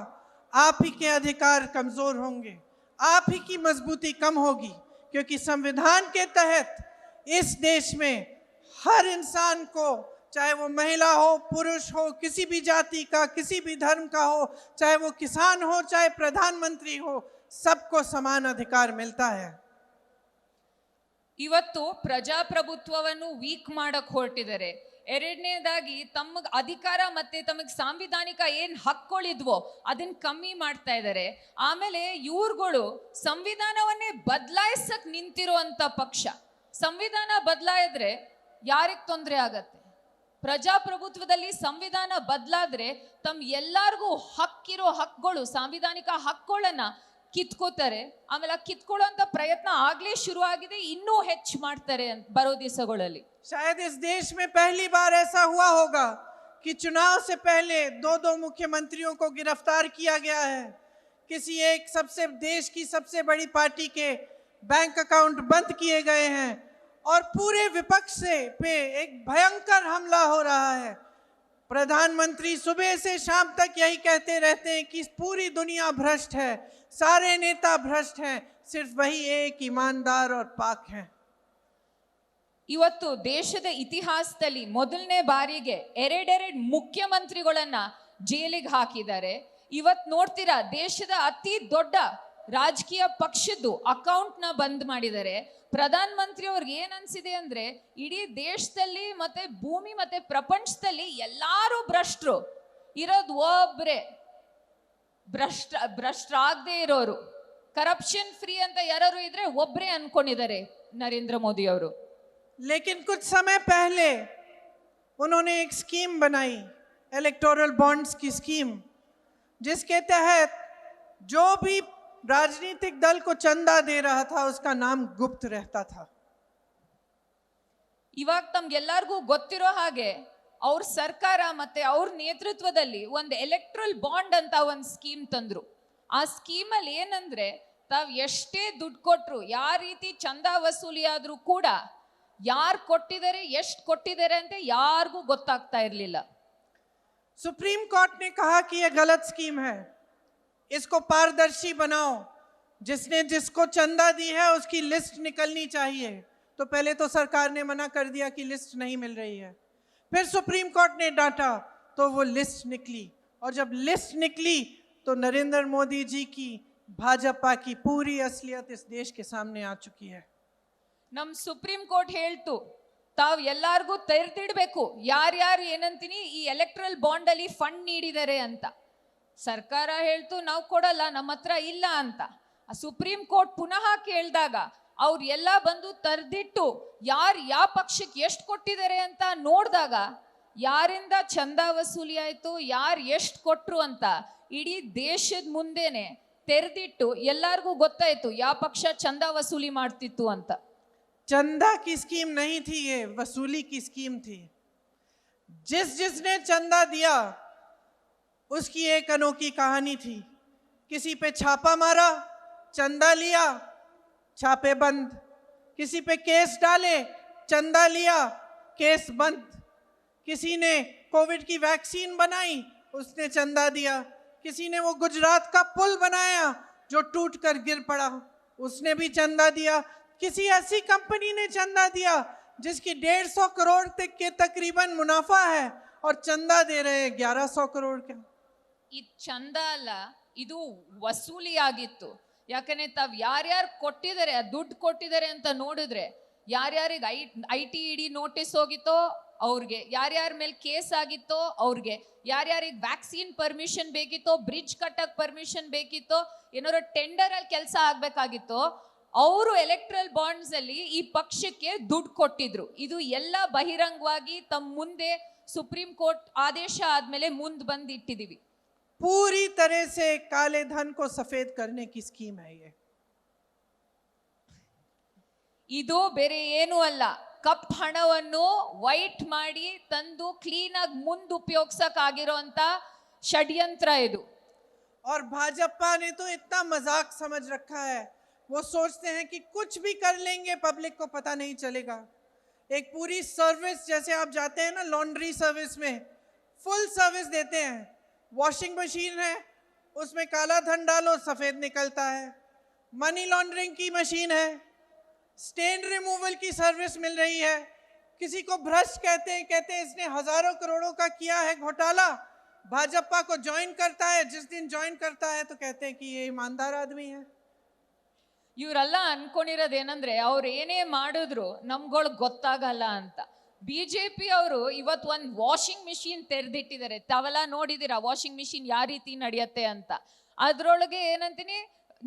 आप ही के अधिकार कमजोर होंगे, आप ही की मजबूती कम होगी, क्योंकि संविधान के तहत इस देश में हर इंसान को, चाहे वो महिला हो, पुरुष हो, किसी भी जाति का, किसी भी धर्म का हो, चाहे वो किसान हो, चाहे प्रधानमंत्री हो, सबको समान अधिकार मिलता है। ಇವತ್ತು ಪ್ರಜಾಪ್ರಭುತ್ವವನ್ನು ವೀಕ್ ಮಾಡಕ್ ಹೊರಟಿದ್ದಾರೆ. ಎರಡನೇದಾಗಿ ತಮಗ್ ಅಧಿಕಾರ ಮತ್ತೆ ತಮಗ್ ಸಾಂವಿಧಾನಿಕ ಏನ್ ಹಕ್ಕುಗಳಿದ್ವೋ ಅದನ್ನ ಕಮ್ಮಿ ಮಾಡ್ತಾ ಇದ್ದಾರೆ. ಆಮೇಲೆ ಇವ್ರುಗಳು ಸಂವಿಧಾನವನ್ನೇ ಬದಲಾಯಿಸಕ್ ನಿಂತಿರುವಂತ ಪಕ್ಷ. ಸಂವಿಧಾನ ಬದಲಾಯಿದ್ರೆ ಯಾರಿಗ್ ತೊಂದರೆ ಆಗತ್ತೆ? ಪ್ರಜಾಪ್ರಭುತ್ವದಲ್ಲಿ ಸಂವಿಧಾನ ಬದಲಾದ್ರೆ ತಮ್ಮ ಎಲ್ಲಾರ್ಗೂ ಹಕ್ಕಿರೋ ಹಕ್ಕುಗಳು, ಸಾಂವಿಧಾನಿಕ ಹಕ್ಕುಗಳನ್ನ ಕಿತ್ಕೋತಾರೆ. ಆಮೇಲೆ ಕಿತ್ಕೊಳ್ಳುವಂತ ಪ್ರಯತ್ನ ಆಗ್ಲೇ ಶುರು ಆಗಿದೆ, ಇನ್ನೂ ಹೆಚ್ಚು ಮಾಡ್ತಾರೆ ಬರೋ ದಿವಸಗಳಲ್ಲಿ. शायद इस देश में पहली बार ऐसा हुआ होगा कि चुनाव से पहले 2 मुख्यमंत्रियों को गिरफ्तार किया गया है। किसी एक देश की सबसे बड़ी पार्टी के बैंक अकाउंट बंद किए गए हैं और पूरे विपक्ष से पे एक भयंकर हमला हो रहा है। प्रधानमंत्री सुबह से शाम तक यही कहते रहते हैं कि पूरी दुनिया भ्रष्ट है, सारे नेता भ्रष्ट हैं, सिर्फ वही एक ईमानदार और पाक हैं। ಇವತ್ತು ದೇಶದ ಇತಿಹಾಸದಲ್ಲಿ ಮೊದಲನೇ ಬಾರಿಗೆ ಎರಡೆರಡು ಮುಖ್ಯಮಂತ್ರಿಗಳನ್ನ ಜೈಲಿಗೆ ಹಾಕಿದ್ದಾರೆ. ಇವತ್ ನೋಡ್ತೀರಾ, ದೇಶದ ಅತಿ ದೊಡ್ಡ ರಾಜಕೀಯ ಪಕ್ಷದ್ದು ಅಕೌಂಟ್ ನ ಬಂದ್ ಮಾಡಿದ್ದಾರೆ. ಪ್ರಧಾನ ಮಂತ್ರಿ ಅವ್ರಿಗೆ ಏನ್ ಅನ್ಸಿದೆ ಅಂದ್ರೆ, ಇಡೀ ದೇಶದಲ್ಲಿ ಮತ್ತೆ ಭೂಮಿ ಮತ್ತೆ ಪ್ರಪಂಚದಲ್ಲಿ ಎಲ್ಲಾರು ಭ್ರಷ್ಟರು ಇರೋದು ಒಬ್ರೆ, ಭ್ರಷ್ಟರಾಗದೆ ಇರೋರು, ಕರಪ್ಷನ್ ಫ್ರೀ ಅಂತ ಯಾರು ಇದ್ರೆ ಒಬ್ರೆ ಅನ್ಕೊಂಡಿದ್ದಾರೆ ನರೇಂದ್ರ ಮೋದಿ ಅವರು. लेकिन कुछ समय पहले उन्होंने एक स्कीम बनाई, इलेक्टोरल बॉन्ड्स की स्कीम, जिसके तहत जो भी राजनीतिक दल को चंदा दे रहा था उसका नाम गुप्त रहता था। ಇವಾಗ ತಮ್ಗೆಲ್ಲರಿಗೂ ಗೊತ್ತಿರೋ ಹಾಗೆ ಅವ್ರ ಸರ್ಕಾರ ಮತ್ತೆ ಅವ್ರ ನೇತೃತ್ವದಲ್ಲಿ ಒಂದು ಎಲೆಕ್ಟ್ರಲ್ ಬಾಂಡ್ ಅಂತ ಒಂದು ಸ್ಕೀಮ್ ತಂದ್ರು. ಆ ಸ್ಕೀಮ್ ಅಲ್ಲಿ ಏನಂದ್ರೆ, ತಾವ್ ಎಷ್ಟೇ ದುಡ್ಡು ಕೊಟ್ರು, ಯಾವ ರೀತಿ ಚಂದಾ ವಸೂಲಿ ಆದ್ರೂ ಕೂಡ ಯಾರು ಕೊಟ್ಟಿದ್ದಾರೆ, ಎಷ್ಟು ಕೊಟ್ಟಿದ್ದಾರೆ ಅಂತ ಯಾರಿಗೂ ಗೊತ್ತಾಗ್ತಾ ಇರಲಿಲ್ಲ. सुप्रीम कोर्ट ने कहा कि यह गलत स्कीम है, इसको पारदर्शी बनाओ, जिसने जिसको चंदा दी है उसकी लिस्ट निकलनी चाहिए। तो पहले तो सरकार ने मना कर दिया कि लिस्ट नहीं मिल रही है, फिर सुप्रीम कोर्ट ने डांटा तो वो लिस्ट निकली, और जब लिस्ट निकली तो नरेंद्र मोदी जी की भाजपा की पूरी असलियत इस देश के सामने आ चुकी है। ನಮ್ ಸುಪ್ರೀಂ ಕೋರ್ಟ್ ಹೇಳ್ತು, ತಾವ್ ಎಲ್ಲಾರ್ಗೂ ತೆರೆದಿಡ್ಬೇಕು ಯಾರ್ಯಾರು ಏನಂತೀನಿ ಈ ಎಲೆಕ್ಟ್ರಲ್ ಬಾಂಡ್ ಅಲ್ಲಿ ಫಂಡ್ ನೀಡಿದ್ದಾರೆ ಅಂತ. ಸರ್ಕಾರ ಹೇಳ್ತು ನಾವು ಕೊಡಲ್ಲ, ನಮ್ಮ ಹತ್ರ ಇಲ್ಲ ಅಂತ. ಸುಪ್ರೀಂ ಕೋರ್ಟ್ ಪುನಃ ಕೇಳಿದಾಗ ಅವ್ರು ಎಲ್ಲ ಬಂದು ತರ್ದಿಟ್ಟು ಯಾರು ಯಾವ ಪಕ್ಷಕ್ಕೆ ಎಷ್ಟು ಕೊಟ್ಟಿದ್ದಾರೆ ಅಂತ ನೋಡಿದಾಗ, ಯಾರಿಂದ ಚಂದಾ ವಸೂಲಿ ಆಯ್ತು, ಯಾರು ಎಷ್ಟು ಕೊಟ್ರು ಅಂತ ಇಡೀ ದೇಶದ ಮುಂದೆನೆ ತೆರೆದಿಟ್ಟು ಎಲ್ಲಾರ್ಗೂ ಗೊತ್ತಾಯ್ತು ಯಾವ ಪಕ್ಷ ಚಂದಾ ವಸೂಲಿ ಮಾಡ್ತಿತ್ತು ಅಂತ. चंदा की स्कीम नहीं थी, ये वसूली की स्कीम थी। जिसने चंदा दिया उसकी एक अनोखी कहानी थी। किसी पे छापा मारा, चंदा लिया, छापे बंद। किसी पे केस डाले, चंदा लिया, केस बंद। किसी ने कोविड की वैक्सीन बनाई, उसने चंदा दिया। किसी ने वो गुजरात का पुल बनाया जो टूटकर गिर पड़ा, उसने भी चंदा दिया। किसी ऐसी कंपनी ने चंदा दिया जिसकी 150 करोड़ तक के तकरीबन मुनाफा है और चंदा दे रहे हैं 1100 करोड़ का। ಇದು ಚಂದ ಅಲ್ಲ, ಇದು ವಸೂಲಿ ಆಗಿತ್ತು. ಯಾಕಂದ್ರೆ ತಾವ್ ಯಾರ್ಯಾರು ಕೊಟ್ಟಿದ್ದಾರೆ ದುಡ್ಡು ಕೊಟ್ಟಿದ್ದಾರೆ ಅಂತ ನೋಡಿದ್ರೆ ಯಾರ್ಯಾರಿಗೆ ಐ ಟಿ ಇಡಿ ನೋಟಿಸ್ ಹೋಗಿತ್ತೋ ಅವ್ರಿಗೆ, ಯಾರ್ಯಾರ ಮೇಲೆ ಕೇಸ್ ಆಗಿತ್ತೋ ಅವ್ರಿಗೆ, ಯಾರ್ಯಾರಿಗೆ ವ್ಯಾಕ್ಸಿನ್ ಪರ್ಮಿಷನ್ ಬೇಕಿತ್ತೋ, ಬ್ರಿಡ್ಜ್ ಕಟ್ಟಕ್ ಪರ್ಮಿಷನ್ ಬೇಕಿತ್ತೋ, ಏನಾದ್ರು ಟೆಂಡರ್ ಅಲ್ಲಿ ಕೆಲಸ ಆಗ್ಬೇಕಾಗಿತ್ತೋ ಅವರು ಎಲೆಕ್ಟ್ರಲ್ ಬಾಂಡ್ಸ್ ಅಲ್ಲಿ ಈ ಪಕ್ಷಕ್ಕೆ ದುಡ್ಡು ಕೊಟ್ಟಿದ್ರು. ಇದು ಎಲ್ಲ ಬಹಿರಂಗವಾಗಿ ತಮ್ಮ ಮುಂದೆ ಸುಪ್ರೀಂ ಕೋರ್ಟ್ ಆದೇಶ ಆದ್ಮೇಲೆ ಮುಂದೆ ಬಂದು ಇಟ್ಟಿದೀವಿ. पूरी तरह से काले धन को सफेद करने की स्कीम है ये. ಇದು ಬೇರೆ ಏನೂ ಅಲ್ಲ, ಕಪ್ ಹಣವನ್ನು ವೈಟ್ ಮಾಡಿ ತಂದು ಕ್ಲೀನ್ ಆಗಿ ಮುಂದೆ ಉಪಯೋಗಿಸಕ್ ಆಗಿರೋಂತ ಷಡ್ಯಂತ್ರ ಇದು. और भाजपा ने तो इतना मजाक समझ रखा है, वो सोचते हैं कि कुछ भी कर लेंगे पब्लिक को पता नहीं चलेगा. एक पूरी सर्विस, जैसे आप जाते हैं ना लॉन्ड्री सर्विस में, फुल सर्विस देते हैं. वॉशिंग मशीन है, उसमें काला धन डालो सफेद निकलता है. मनी लॉन्ड्रिंग की मशीन है, स्टेन रिमूवल की सर्विस मिल रही है. किसी को भ्रष्ट कहते हैं इसने हजारों करोड़ों का किया है घोटाला, भाजपा को ज्वाइन करता है. जिस दिन ज्वाइन करता है तो कहते हैं कि ये ईमानदार आदमी है. ಇವರೆಲ್ಲ ಅನ್ಕೊಂಡಿರೋದೇನಂದ್ರೆ ಅವ್ರು ಏನೇ ಮಾಡಿದ್ರು ನಮ್ಗಳು ಗೊತ್ತಾಗಲ್ಲ ಅಂತ. ಬಿಜೆಪಿ ಅವರು ಇವತ್ತು ಒಂದು ವಾಷಿಂಗ್ ಮಿಷಿನ್ ತೆರೆದಿಟ್ಟಿದ್ದಾರೆ. ತಾವೆಲ್ಲ ನೋಡಿದಿರ ವಾಷಿಂಗ್ ಮಿಷಿನ್ ಯಾವ ರೀತಿ ನಡೆಯುತ್ತೆ ಅಂತ. ಅದ್ರೊಳಗೆ ಏನಂತೀನಿ,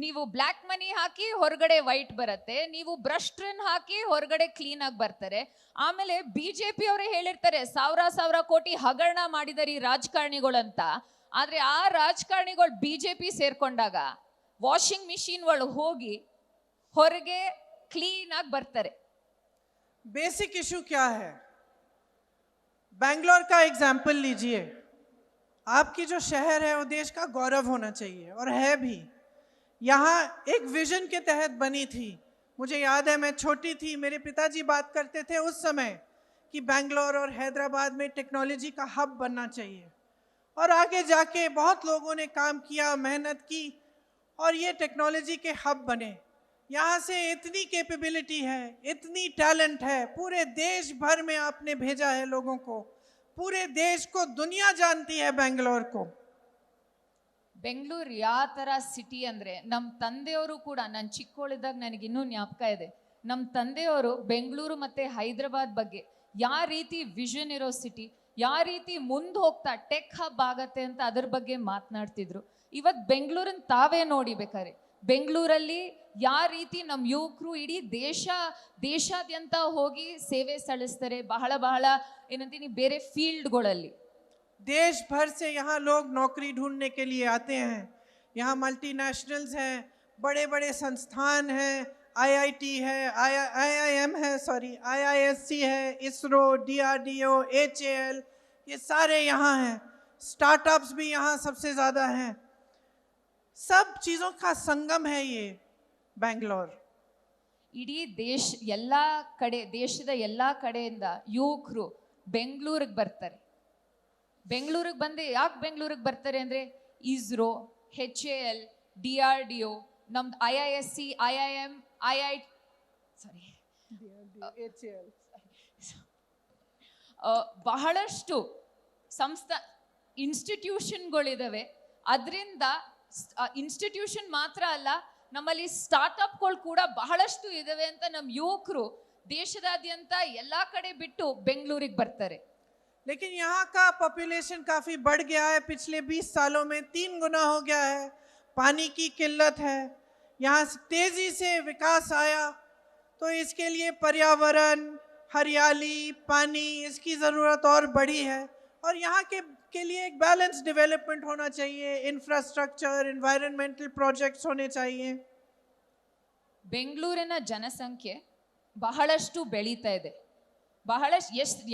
ನೀವು ಬ್ಲ್ಯಾಕ್ ಮನಿ ಹಾಕಿ ಹೊರಗಡೆ ವೈಟ್ ಬರುತ್ತೆ, ನೀವು ಬ್ರಷ್ಟ್ರನ್ ಹಾಕಿ ಹೊರಗಡೆ ಕ್ಲೀನ್ ಆಗಿ ಬರ್ತಾರೆ. ಆಮೇಲೆ ಬಿಜೆಪಿ ಅವರೇ ಹೇಳಿರ್ತಾರೆ ಸಾವಿರ ಕೋಟಿ ಹಗರಣ ಮಾಡಿದಾರೆ ಈ ರಾಜಕಾರಣಿಗಳಂತ. ಆದ್ರೆ ಆ ರಾಜಕಾರಣಿಗಳು ಬಿಜೆಪಿ ಸೇರ್ಕೊಂಡಾಗ ವಾಷಿಂಗ್ ಮಿಷಿನ್ ಒಳಗೆ ಹೋಗಿ ಹೊರಗೆ ಕ್ಲೀನ್ ಆಗಿ ಬರ್ತಾರೆ. बेसिक इशू क्या है? बैंगलोर का एग्जाम्पल लीजिए. आपकी जो शहर है वो देश का गौरव होना चाहिए और है भी. यहाँ एक विजन के तहत बनी थी. मुझे याद है मैं छोटी थी, मेरे पिताजी बात करते थे उस समय कि बैंगलोर और हैदराबाद में टेक्नोलॉजी का हब बनना चाहिए. और आगे जाके बहुत लोगों ने काम किया, मेहनत की और ये टेक्नोलॉजी के हब बने. यहाँ से इतनी कैपेबिलिटी है, इतनी टैलेंट है, पूरे देश भर में आपने भेजा है लोगों को. पूरे देश को दुनिया जानती है बेंगलोर को. ಬೆಂಗಳೂರು ಯಾವ ಥರ ಸಿಟಿ ಅಂದರೆ, ನಮ್ಮ ತಂದೆಯವರು ಕೂಡ, ನಾನು ಚಿಕ್ಕವಳಿದ್ದಾಗ ನನಗಿನ್ನೂ ಜ್ಞಾಪಕ ಇದೆ, ನಮ್ಮ ತಂದೆಯವರು ಬೆಂಗಳೂರು ಮತ್ತು ಹೈದರಾಬಾದ್ ಬಗ್ಗೆ ಯಾವ ರೀತಿ ವಿಷನ್ ಇರೋ ಸಿಟಿ, ಯಾವ ರೀತಿ ಮುಂದೆ ಹೋಗ್ತಾ ಟೆಕ್ ಹಬ್ ಆಗತ್ತೆ ಅಂತ ಅದ್ರ ಬಗ್ಗೆ ಮಾತನಾಡ್ತಿದ್ರು. ಇವತ್ತು ಬೆಂಗಳೂರನ್ನ ತಾವೇ ನೋಡಿ ಬೇಕಾರೆ, ಬೆಂಗಳೂರಲ್ಲಿ ಯಾವ ರೀತಿ ನಮ್ಮ ಯುವಕರು ಇಡೀ ದೇಶಾದ್ಯಂತ ಹೋಗಿ ಸೇವೆ ಸಲ್ಲಿಸ್ತಾರೆ. ಬಹಳ ಏನಂತೀನಿ ಬೇರೆ ಫೀಲ್ಡ್ಗಳಲ್ಲಿ. देश भर से यहाँ लोग नौकरी ढूंढने के लिए आते हैं. यहाँ मल्टीनेशनल्स हैं, बड़े बड़े संस्थान हैं, आईआईटी है, आईआईएम है, आईआईएससी है, इसरो, डीआरडीओ, एचएएल, ये सारे यहाँ हैं. स्टार्टअप्स भी यहाँ सबसे ज़्यादा हैं. सब चीज़ों का संगम है ये बैंगलोर. ಇಡೀ ದೇಶದ ಎಲ್ಲ ಕಡೆಯಿಂದ ಯುವಕರು ಬೆಂಗಳೂರಿಗೆ ಬರ್ತಾರೆ. ಬೆಂಗಳೂರಿಗೆ ಬಂದು ಯಾಕೆ ಬೆಂಗಳೂರಿಗೆ ಬರ್ತಾರೆ ಅಂದರೆ ಇಸ್ರೋ, HAL, DRDO, ನಮ್ದು IISC, IIM, ಬಹಳಷ್ಟು ಇನ್ಸ್ಟಿಟ್ಯೂಷನ್ಗಳಿದಾವೆ. ಅದರಿಂದ ಇನ್ಸ್ಟಿಟ್ಯೂಷನ್ ಮಾತ್ರ ಅಲ್ಲ, ನಮ್ಮಲ್ಲಿ ಸ್ಟಾರ್ಟ್ಅಪ್ಗಳು ಕೂಡ ಬಹಳಷ್ಟು ಇದಾವೆ ಅಂತ ನಮ್ಮ ಯುವಕರು ದೇಶದಾದ್ಯಂತ ಎಲ್ಲ ಕಡೆ ಬಿಟ್ಟು ಬೆಂಗಳೂರಿಗೆ ಬರ್ತಾರೆ. लेकिन यहाँ का पॉपुलेशन काफ़ी बढ़ गया है. पिछले 20 सालों में 3 गुना हो गया है. पानी की किल्लत है. यहाँ तेज़ी से विकास आया तो इसके लिए पर्यावरण, हरियाली, पानी, इसकी ज़रूरत और बढ़ी है. और यहाँ के लिए एक बैलेंस डेवलपमेंट होना चाहिए. इंफ्रास्ट्रक्चर, एनवायरमेंटल प्रोजेक्ट्स होने चाहिए. ಬೆಂಗಳೂರಿನ ಜನಸಂಖ್ಯೆ ಬಹಳಷ್ಟು ಬೆಳೀತಾ ಇದೆ.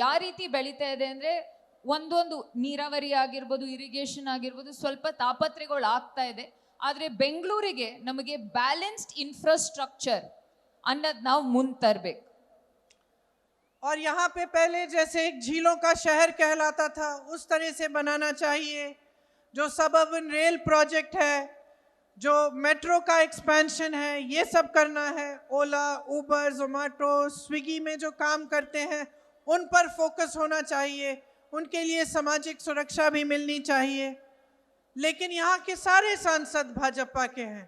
ಯಾವ ರೀತಿ ಬೆಳೀತಾ ಇದೆ ಅಂದರೆ, ಒಂದೊಂದು ನೀರಾವರಿ ಆಗಿರ್ಬೋದು, ಇರಿಗೇಷನ್ ಆಗಿರ್ಬೋದು, ಸ್ವಲ್ಪ ತಾಪತ್ರೆಗಳು ಆಗ್ತಾ ಇದೆ. ಆದರೆ ಬೆಂಗಳೂರಿಗೆ ನಮಗೆ ಬ್ಯಾಲೆನ್ಸ್ಡ್ ಇನ್ಫ್ರಾಸ್ಟ್ರಕ್ಚರ್ ಅನ್ನೋದು ನಾವು ಮುಂದೆ ತರಬೇಕು. और यहाँ पे पहले जैसे एक झीलों का शहर कहलाता था उस तरह से बनाना चाहिए. जो सबअर्बन रेल प्रोजेक्ट है, जो मेट्रो का एक्सपेंशन है, ये सब करना है. ओला, उबर, जोमेटो, स्विगी में जो काम करते हैं उन पर फोकस होना चाहिए. उनके लिए सामाजिक सुरक्षा भी मिलनी चाहिए. लेकिन यहाँ के सारे सांसद भाजपा के हैं,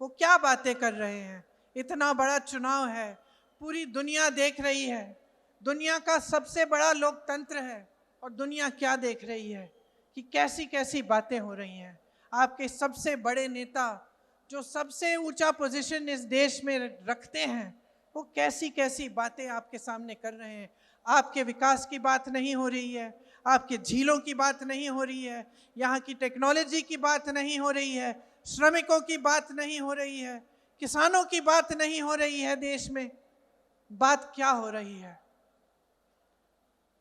वो क्या बातें कर रहे हैं। इतना बड़ा चुनाव है, पूरी दुनिया देख रही है, दुनिया का सबसे बड़ा लोकतंत्र है, और दुनिया क्या देख रही है कि कैसी कैसी बातें हो रही हैं। आपके सबसे बड़े नेता जो सबसे ऊंचा पोजीशन इस देश में रखते हैं, वो कैसी कैसी बातें आपके सामने कर रहे हैं। आपके विकास की बात नहीं हो रही है, आपके झीलों की बात नहीं हो रही है, यहाँ की टेक्नोलॉजी की बात नहीं हो रही है, श्रमिकों की बात नहीं हो रही है, किसानों की बात नहीं हो रही है। देश में बात क्या हो रही है?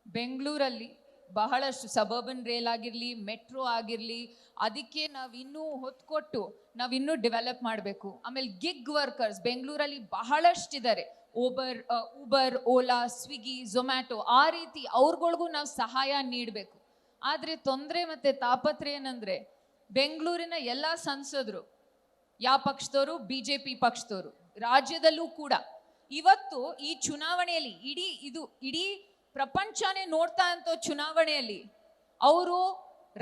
ಬೆಂಗಳೂರಲ್ಲಿ ಬಹಳಷ್ಟು ಸಬರ್ಬನ್ ರೇಲ್ ಆಗಿರಲಿ, ಮೆಟ್ರೋ ಆಗಿರಲಿ, ಅದಕ್ಕೆ ನಾವಿನ್ನೂ ಹೊತ್ತು ಕೊಟ್ಟು ನಾವಿನ್ನೂ ಡೆವಲಪ್ ಮಾಡಬೇಕು. ಆಮೇಲೆ ಗಿಗ್ ವರ್ಕರ್ಸ್ ಬೆಂಗಳೂರಲ್ಲಿ ಬಹಳಷ್ಟಿದ್ದಾರೆ. ಊಬರ್, ಓಲಾ, ಸ್ವಿಗ್ಗಿ, ಝೊಮ್ಯಾಟೊ, ಆ ರೀತಿ ಅವ್ರಗಳಿಗೂ ನಾವು ಸಹಾಯ ನೀಡಬೇಕು. ಆದರೆ ತೊಂದರೆ ಮತ್ತು ತಾಪತ್ರೆ ಏನಂದರೆ, ಬೆಂಗಳೂರಿನ ಎಲ್ಲ ಸಂಸದರು ಯಾವ ಪಕ್ಷದವರು? BJP ಪಕ್ಷದವರು. ರಾಜ್ಯದಲ್ಲೂ ಕೂಡ ಇವತ್ತು ಈ ಚುನಾವಣೆಯಲ್ಲಿ ಇಡೀ ಪ್ರಪಂಚನೇ ನೋಡ್ತಾ ಅಂತ ಚುನಾವಣೆಯಲ್ಲಿ ಅವರು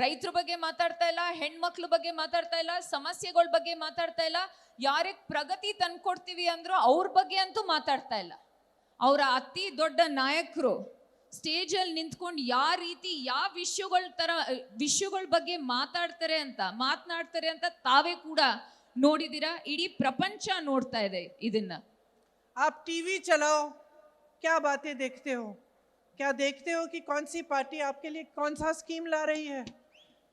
ರೈತರ ಬಗ್ಗೆ ಮಾತಾಡ್ತಾ ಇಲ್ಲ, ಹೆಣ್ಮಕ್ಳ ಬಗ್ಗೆ ಮಾತಾಡ್ತಾ ಇಲ್ಲ, ಸಮಸ್ಯೆಗಳ ಬಗ್ಗೆ ಮಾತಾಡ್ತಾ ಇಲ್ಲ. ಯಾರಿಗೆ ಪ್ರಗತಿ ತಂದ್ಕೊಡ್ತೀವಿ ಅಂದ್ರೂ ಅವ್ರ ಬಗ್ಗೆ ಅಂತೂ ಮಾತಾಡ್ತಾ ಇಲ್ಲ. ಅವರ ಅತಿ ದೊಡ್ಡ ನಾಯಕರು ಸ್ಟೇಜಲ್ಲಿ ನಿಂತ್ಕೊಂಡು ಯಾವ ರೀತಿ ಯಾವ ವಿಷಯಗಳ ಬಗ್ಗೆ ಮಾತನಾಡ್ತಾರೆ ಅಂತ ತಾವೇ ಕೂಡ ನೋಡಿದಿರಾ. ಇಡೀ ಪ್ರಪಂಚ ನೋಡ್ತಾ ಇದೆ ಇದನ್ನ. आप टीवी चलाओ, क्या बातें देखते हो? क्या देखते हो कि कौन सी पार्टी आपके लिए कौन सा स्कीम ला रही है?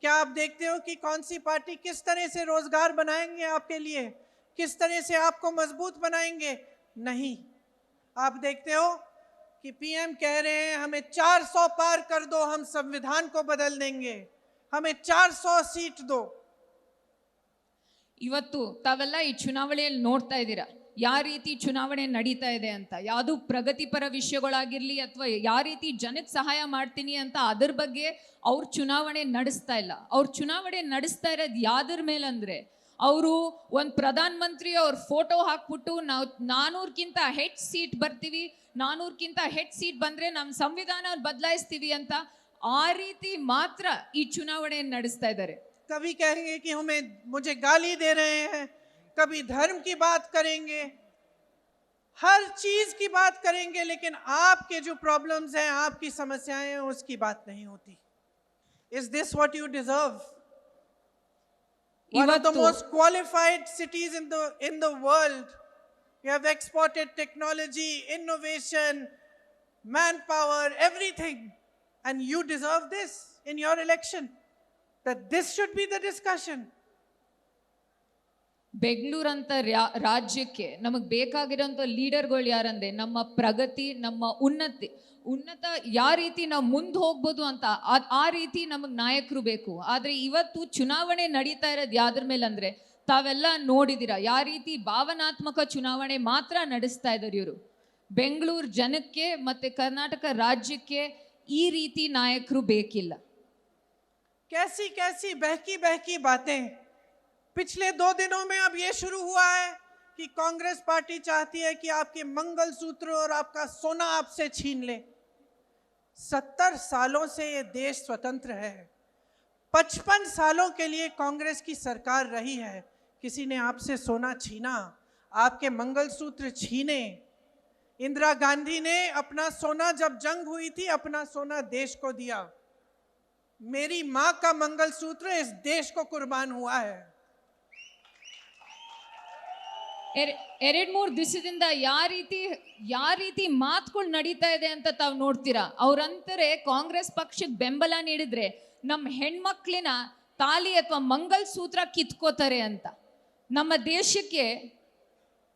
क्या आप देखते हो कि कौन सी पार्टी किस तरह से रोजगार बनाएंगे आपके लिए, किस तरह से आपको मजबूत बनाएंगे? नहीं। आप देखते हो कि PM कह रहे हैं हमें 400 पार कर दो, हम संविधान को बदल देंगे, हमें 400 सीट दो. ಇವತ್ತು ತಾವೆಲ್ಲ ಈ ಚುನಾವಣೆಯಲ್ಲಿ ನೋಡ್ತಾ ಇದ್ದೀರಾ ಯಾವ ರೀತಿ ಚುನಾವಣೆ ನಡೀತಾ ಇದೆ ಅಂತ. ಯಾವುದು ಪ್ರಗತಿಪರ ವಿಷಯಗಳಾಗಿರ್ಲಿ ಅಥವಾ ಯಾವ ರೀತಿ ಜನಕ್ಕೆ ಸಹಾಯ ಮಾಡ್ತೀನಿ ಅಂತ ಅದ್ರ ಬಗ್ಗೆ ಅವ್ರು ಚುನಾವಣೆ ನಡೆಸ್ತಾ ಇಲ್ಲ. ಅವ್ರು ಚುನಾವಣೆ ನಡೆಸ್ತಾ ಇರೋದು ಯಾವ್ದ್ರ ಮೇಲಂದ್ರೆ, ಅವರು ಒಂದು ಪ್ರಧಾನ ಮಂತ್ರಿ ಅವ್ರ ಫೋಟೋ ಹಾಕ್ಬಿಟ್ಟು ನಾವು 400ಕ್ಕಿಂತ ಹೆಚ್ಚು ಸೀಟ್ ಬರ್ತೀವಿ, 400ಕ್ಕಿಂತ ಹೆಚ್ಚು ಸೀಟ್ ಬಂದ್ರೆ ನಮ್ಮ ಸಂವಿಧಾನ ಬದಲಾಯಿಸ್ತೀವಿ ಅಂತ ಆ ರೀತಿ ಮಾತ್ರ ಈ ಚುನಾವಣೆ ನಡೆಸ್ತಾ ಇದ್ದಾರೆ. कभी कहेंगे कि मुझे गाली दे रहे हैं, कभी धर्म की बात करेंगे, हर चीज की बात करेंगे, लेकिन आपके जो प्रॉब्लम्स हैं, आपकी समस्याएं हैं, उसकी बात नहीं होती. Is this what you deserve? One of the most qualified cities in the world. You have exported technology, innovation, manpower, everything, and you deserve this in your election. That this should be the discussion. ಬೆಂಗಳೂರಂತ ರಾಜ್ಯಕ್ಕೆ ನಮಗೆ ಬೇಕಾಗಿರೋಂಥ ಲೀಡರ್ಗಳು ಯಾರಂದ್ರೆ, ನಮ್ಮ ಪ್ರಗತಿ, ನಮ್ಮ ಉನ್ನತ ಯಾವ ರೀತಿ ನಾವು ಮುಂದೆ ಹೋಗ್ಬೋದು ಅಂತ ಆ ರೀತಿ ನಮಗೆ ನಾಯಕರು ಬೇಕು. ಆದರೆ ಇವತ್ತು ಚುನಾವಣೆ ನಡೀತಾ ಇರೋದು ಯಾವ್ದ್ರ ಮೇಲೆ ಅಂದ್ರೆ, ತಾವೆಲ್ಲ ನೋಡಿದಿರ ಯಾವ ರೀತಿ ಭಾವನಾತ್ಮಕ ಚುನಾವಣೆ ಮಾತ್ರ ನಡೆಸ್ತಾ ಇದ್ದಾರೆ ಇವರು. ಬೆಂಗಳೂರು ಜನಕ್ಕೆ ಮತ್ತೆ ಕರ್ನಾಟಕ ರಾಜ್ಯಕ್ಕೆ ಈ ರೀತಿ ನಾಯಕರು ಬೇಕಿಲ್ಲ. कैसी कैसी बहकी बातें पिछले 2 दिनों में अब ये शुरू हुआ है कि कांग्रेस पार्टी चाहती है कि आपके मंगलसूत्र और आपका सोना आपसे छीन ले. 70 सालों से ये देश स्वतंत्र है, 55 सालों के लिए कांग्रेस की सरकार रही है. किसी ने आपसे सोना छीना, आपके मंगलसूत्र छीने? इंदिरा गांधी ने अपना सोना, जब जंग हुई थी, अपना सोना देश को दिया. मेरी मां का मंगलसूत्र इस देश को कुर्बान हुआ है. 2-3 ದಿವಸದಿಂದ ಯಾವ ರೀತಿ ಮಾತುಗಳು ನಡೀತಾ ಇದೆ ಅಂತ ತಾವು ನೋಡ್ತೀರಾ. ಅವ್ರಂತಾರೆ ಕಾಂಗ್ರೆಸ್ ಪಕ್ಷಕ್ಕೆ ಬೆಂಬಲ ನೀಡಿದ್ರೆ ನಮ್ಮ ಹೆಣ್ಮಕ್ಳಿನ ತಾಲಿ ಅಥವಾ ಮಂಗಲಸೂತ್ರ ಕಿತ್ಕೋತಾರೆ ಅಂತ. ನಮ್ಮ ದೇಶಕ್ಕೆ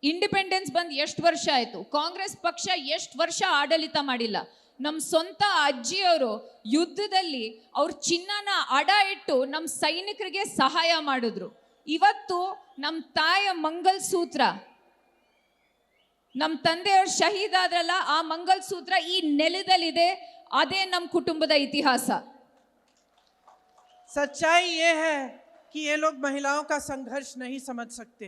ಇಂಡಿಪೆಂಡೆನ್ಸ್ ಬಂದು ಎಷ್ಟು ವರ್ಷ ಆಯ್ತು? ಕಾಂಗ್ರೆಸ್ ಪಕ್ಷ ಎಷ್ಟು ವರ್ಷ ಆಡಳಿತ ಮಾಡಿಲ್ಲ. ನಮ್ಮ ಸ್ವಂತ ಅಜ್ಜಿಯವರು ಯುದ್ಧದಲ್ಲಿ ಅವ್ರ ಚಿನ್ನನ ಅಡ ಇಟ್ಟು ನಮ್ಮ ಸೈನಿಕರಿಗೆ ಸಹಾಯ ಮಾಡಿದ್ರು. ಇವತ್ತು ನಮ್ಮ ತಾಯ ಮಂಗಲಸೂತ್ರ, ನಮ್ಮ ತಂದೆಯವರು ಶಹೀದ್ ಆದ್ರಲ್ಲ, ಆ ಮಂಗಲಸೂತ್ರ ಈ ನೆಲದಲ್ಲಿದೆ. ಅದೇ ನಮ್ಮ ಕುಟುಂಬದ ಇತಿಹಾಸ. सच्चाई ये है कि ये लोग महिलाओं का संघर्ष नहीं समझ सकते.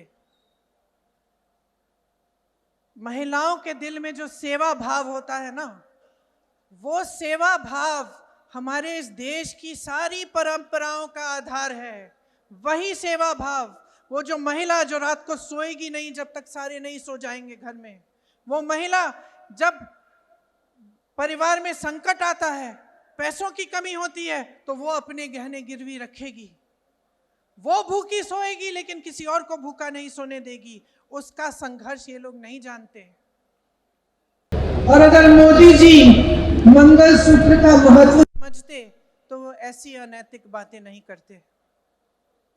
महिलाओं के दिल में जो सेवा भाव होता है ना, वो सेवा भाव हमारे इस देश की सारी परंपराओं का आधार है. वही सेवा भाव, वो जो महिला जो रात को सोएगी नहीं जब तक सारे नहीं सो जाएंगे घर में, वो महिला जब परिवार में संकट आता है, पैसों की कमी होती है, तो वो अपने गहने गिरवी रखेगी। वो भूखी सोएगी लेकिन किसी और को भूखा नहीं सोने देगी। उसका संघर्ष ये लोग नहीं जानते। और अगर मोदी जी मंगलसूत्र का महत्व समझते तो वो ऐसी अनैतिक बातें नहीं करते।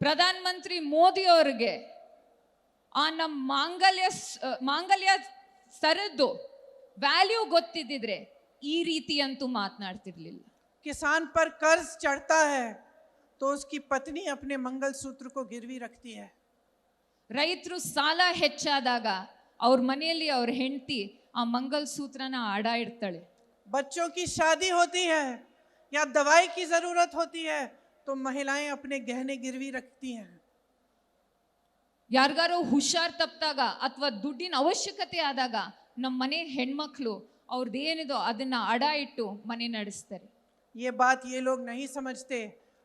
ಪ್ರಧಾನ ಮಂತ್ರಿ ಮೋದಿ ಅವರಿಗೆ ನಮ್ಮ ಮಾಂಗಲ್ಯ ಸರದ್ದು ವ್ಯಾಲ್ಯೂ ಗೊತ್ತಿದ್ದಿದ್ರೆ ಈ ರೀತಿ ಅಂತೂ ಮಾತನಾಡ್ತಿರ್ಲಿಲ್ಲ. किसान पर कर्ज चढ़ता है तो उसकी पत्नी अपने मंगलसूत्र को गिरवी रखती है। ರೈತರು ಸಾಲ ಹೆಚ್ಚಾದಾಗ ಅವ್ರ ಮನೆಯಲ್ಲಿ ಅವ್ರ ಹೆಂಡತಿ ಆ ಮಂಗಲಸೂತ್ರನ ಅಡ ಇಡ್ತಾಳೆ. बच्चों की शादी होती है या दवाई की जरूरत होती है तो महिलाएं अपने गहने गिरवी रखती हैं। ಯಾರಿಗಾರೋ ಹುಷಾರ್ ತಪ್ಪಿದಾಗ ಅಥವಾ ದುಡ್ಡಿನ ಅವಶ್ಯಕತೆ ಆದಾಗ ನಮ್ಮ ಮನೆ ಹೆಣ್ಮಕ್ಳು ಅವ್ರದ್ದೇನಿದೋ ಅದನ್ನ ಅಡ ಇಟ್ಟು ಮನೆ ನಡೆಸ್ತಾರೆ. ये बात ये लोग नहीं समझते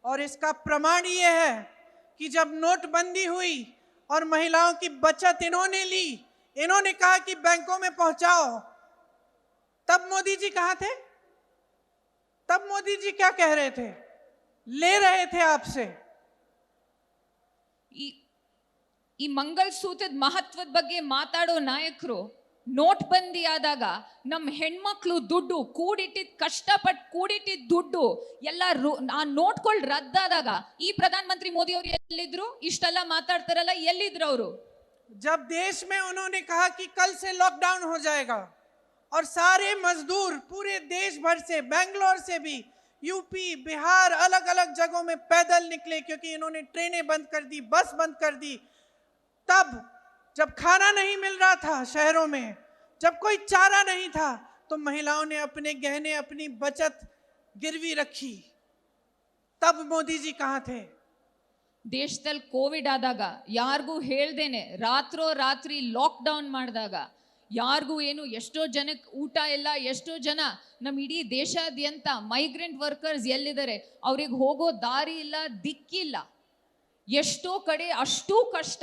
और इसका प्रमाण ये है कि जब नोटबंदी हुई और महिलाओं की बचत इन्होंने ली, इन्होंने कहा कि बैंकों में पहुंचाओ, तब मोदी जी कहाँ थे? तब मोदी जी क्या कह रहे थे? ले रहे थे आपसे। ಈ ಮಂಗಲಸೂತ್ರದ ಮಹತ್ವದ ಬಗ್ಗೆ ಮಾತಾಡೋ ನಾಯಕರು ನೋಟ್ ಬಂದಿ ಆದಾಗ ನಮ್ಮ ಹೆಣ್ಮಕ್ಳು ದುಡ್ಡು ಕೂಡಿಟ್ಟಿದ್ ಕಷ್ಟಪಟ್ಟು ಕೂಡಿಟ್ಟಿದ್ ದುಡ್ಡು ಎಲ್ಲ ಆ ನೋಟ್ಗಳು ರದ್ದಾದಾಗ ಈ ಪ್ರಧಾನ ಮಂತ್ರಿ ಮೋದಿ ಅವರು ಎಲ್ಲಿದ್ರು? ಇಷ್ಟೆಲ್ಲ ಮಾತಾಡ್ತಾರಲ್ಲ, ಎಲ್ಲಿದ್ರು ಅವರು? जब देश में उन्होंने कहा कि कल से लॉकडाउन हो जाएगा और सारे मजदूर पूरे देश भर से, बेंगलोर से भी, यूपी, बिहार, अलग अलग जगहों में पैदल निकले क्योंकि इन्होंने ट्रेनें बंद कर दी, बस बंद कर दी। तब जब खाना नहीं मिल रहा था शहरों में, जब कोई चारा नहीं था, तो महिलाओं ने अपने गहने, अपनी बचत गिरवी रखी। तब मोदी जी कहाँ थे? ದೇಶದಲ್ಲಿ ಕೋವಿಡ್ ಆದಾಗ ಯಾರಿಗೂ ಹೇಳ್ದೇನೆ ರಾತ್ರಿ ಲಾಕ್ಡೌನ್ ಮಾಡಿದಾಗ ಯಾರಿಗೂ ಏನು, ಎಷ್ಟೋ ಜನಕ್ಕೆ ಊಟ ಇಲ್ಲ, ಎಷ್ಟೋ ಜನ ನಮ್ಮ ಇಡೀ ದೇಶಾದ್ಯಂತ ಮೈಗ್ರೆಂಟ್ ವರ್ಕರ್ಸ್ ಎಲ್ಲಿದ್ದಾರೆ ಅವ್ರಿಗೆ ಹೋಗೋ ದಾರಿ ಇಲ್ಲ, ದಿಕ್ಕಿಲ್ಲ. ಎಷ್ಟೋ ಕಡೆ ಅಷ್ಟೂ ಕಷ್ಟ,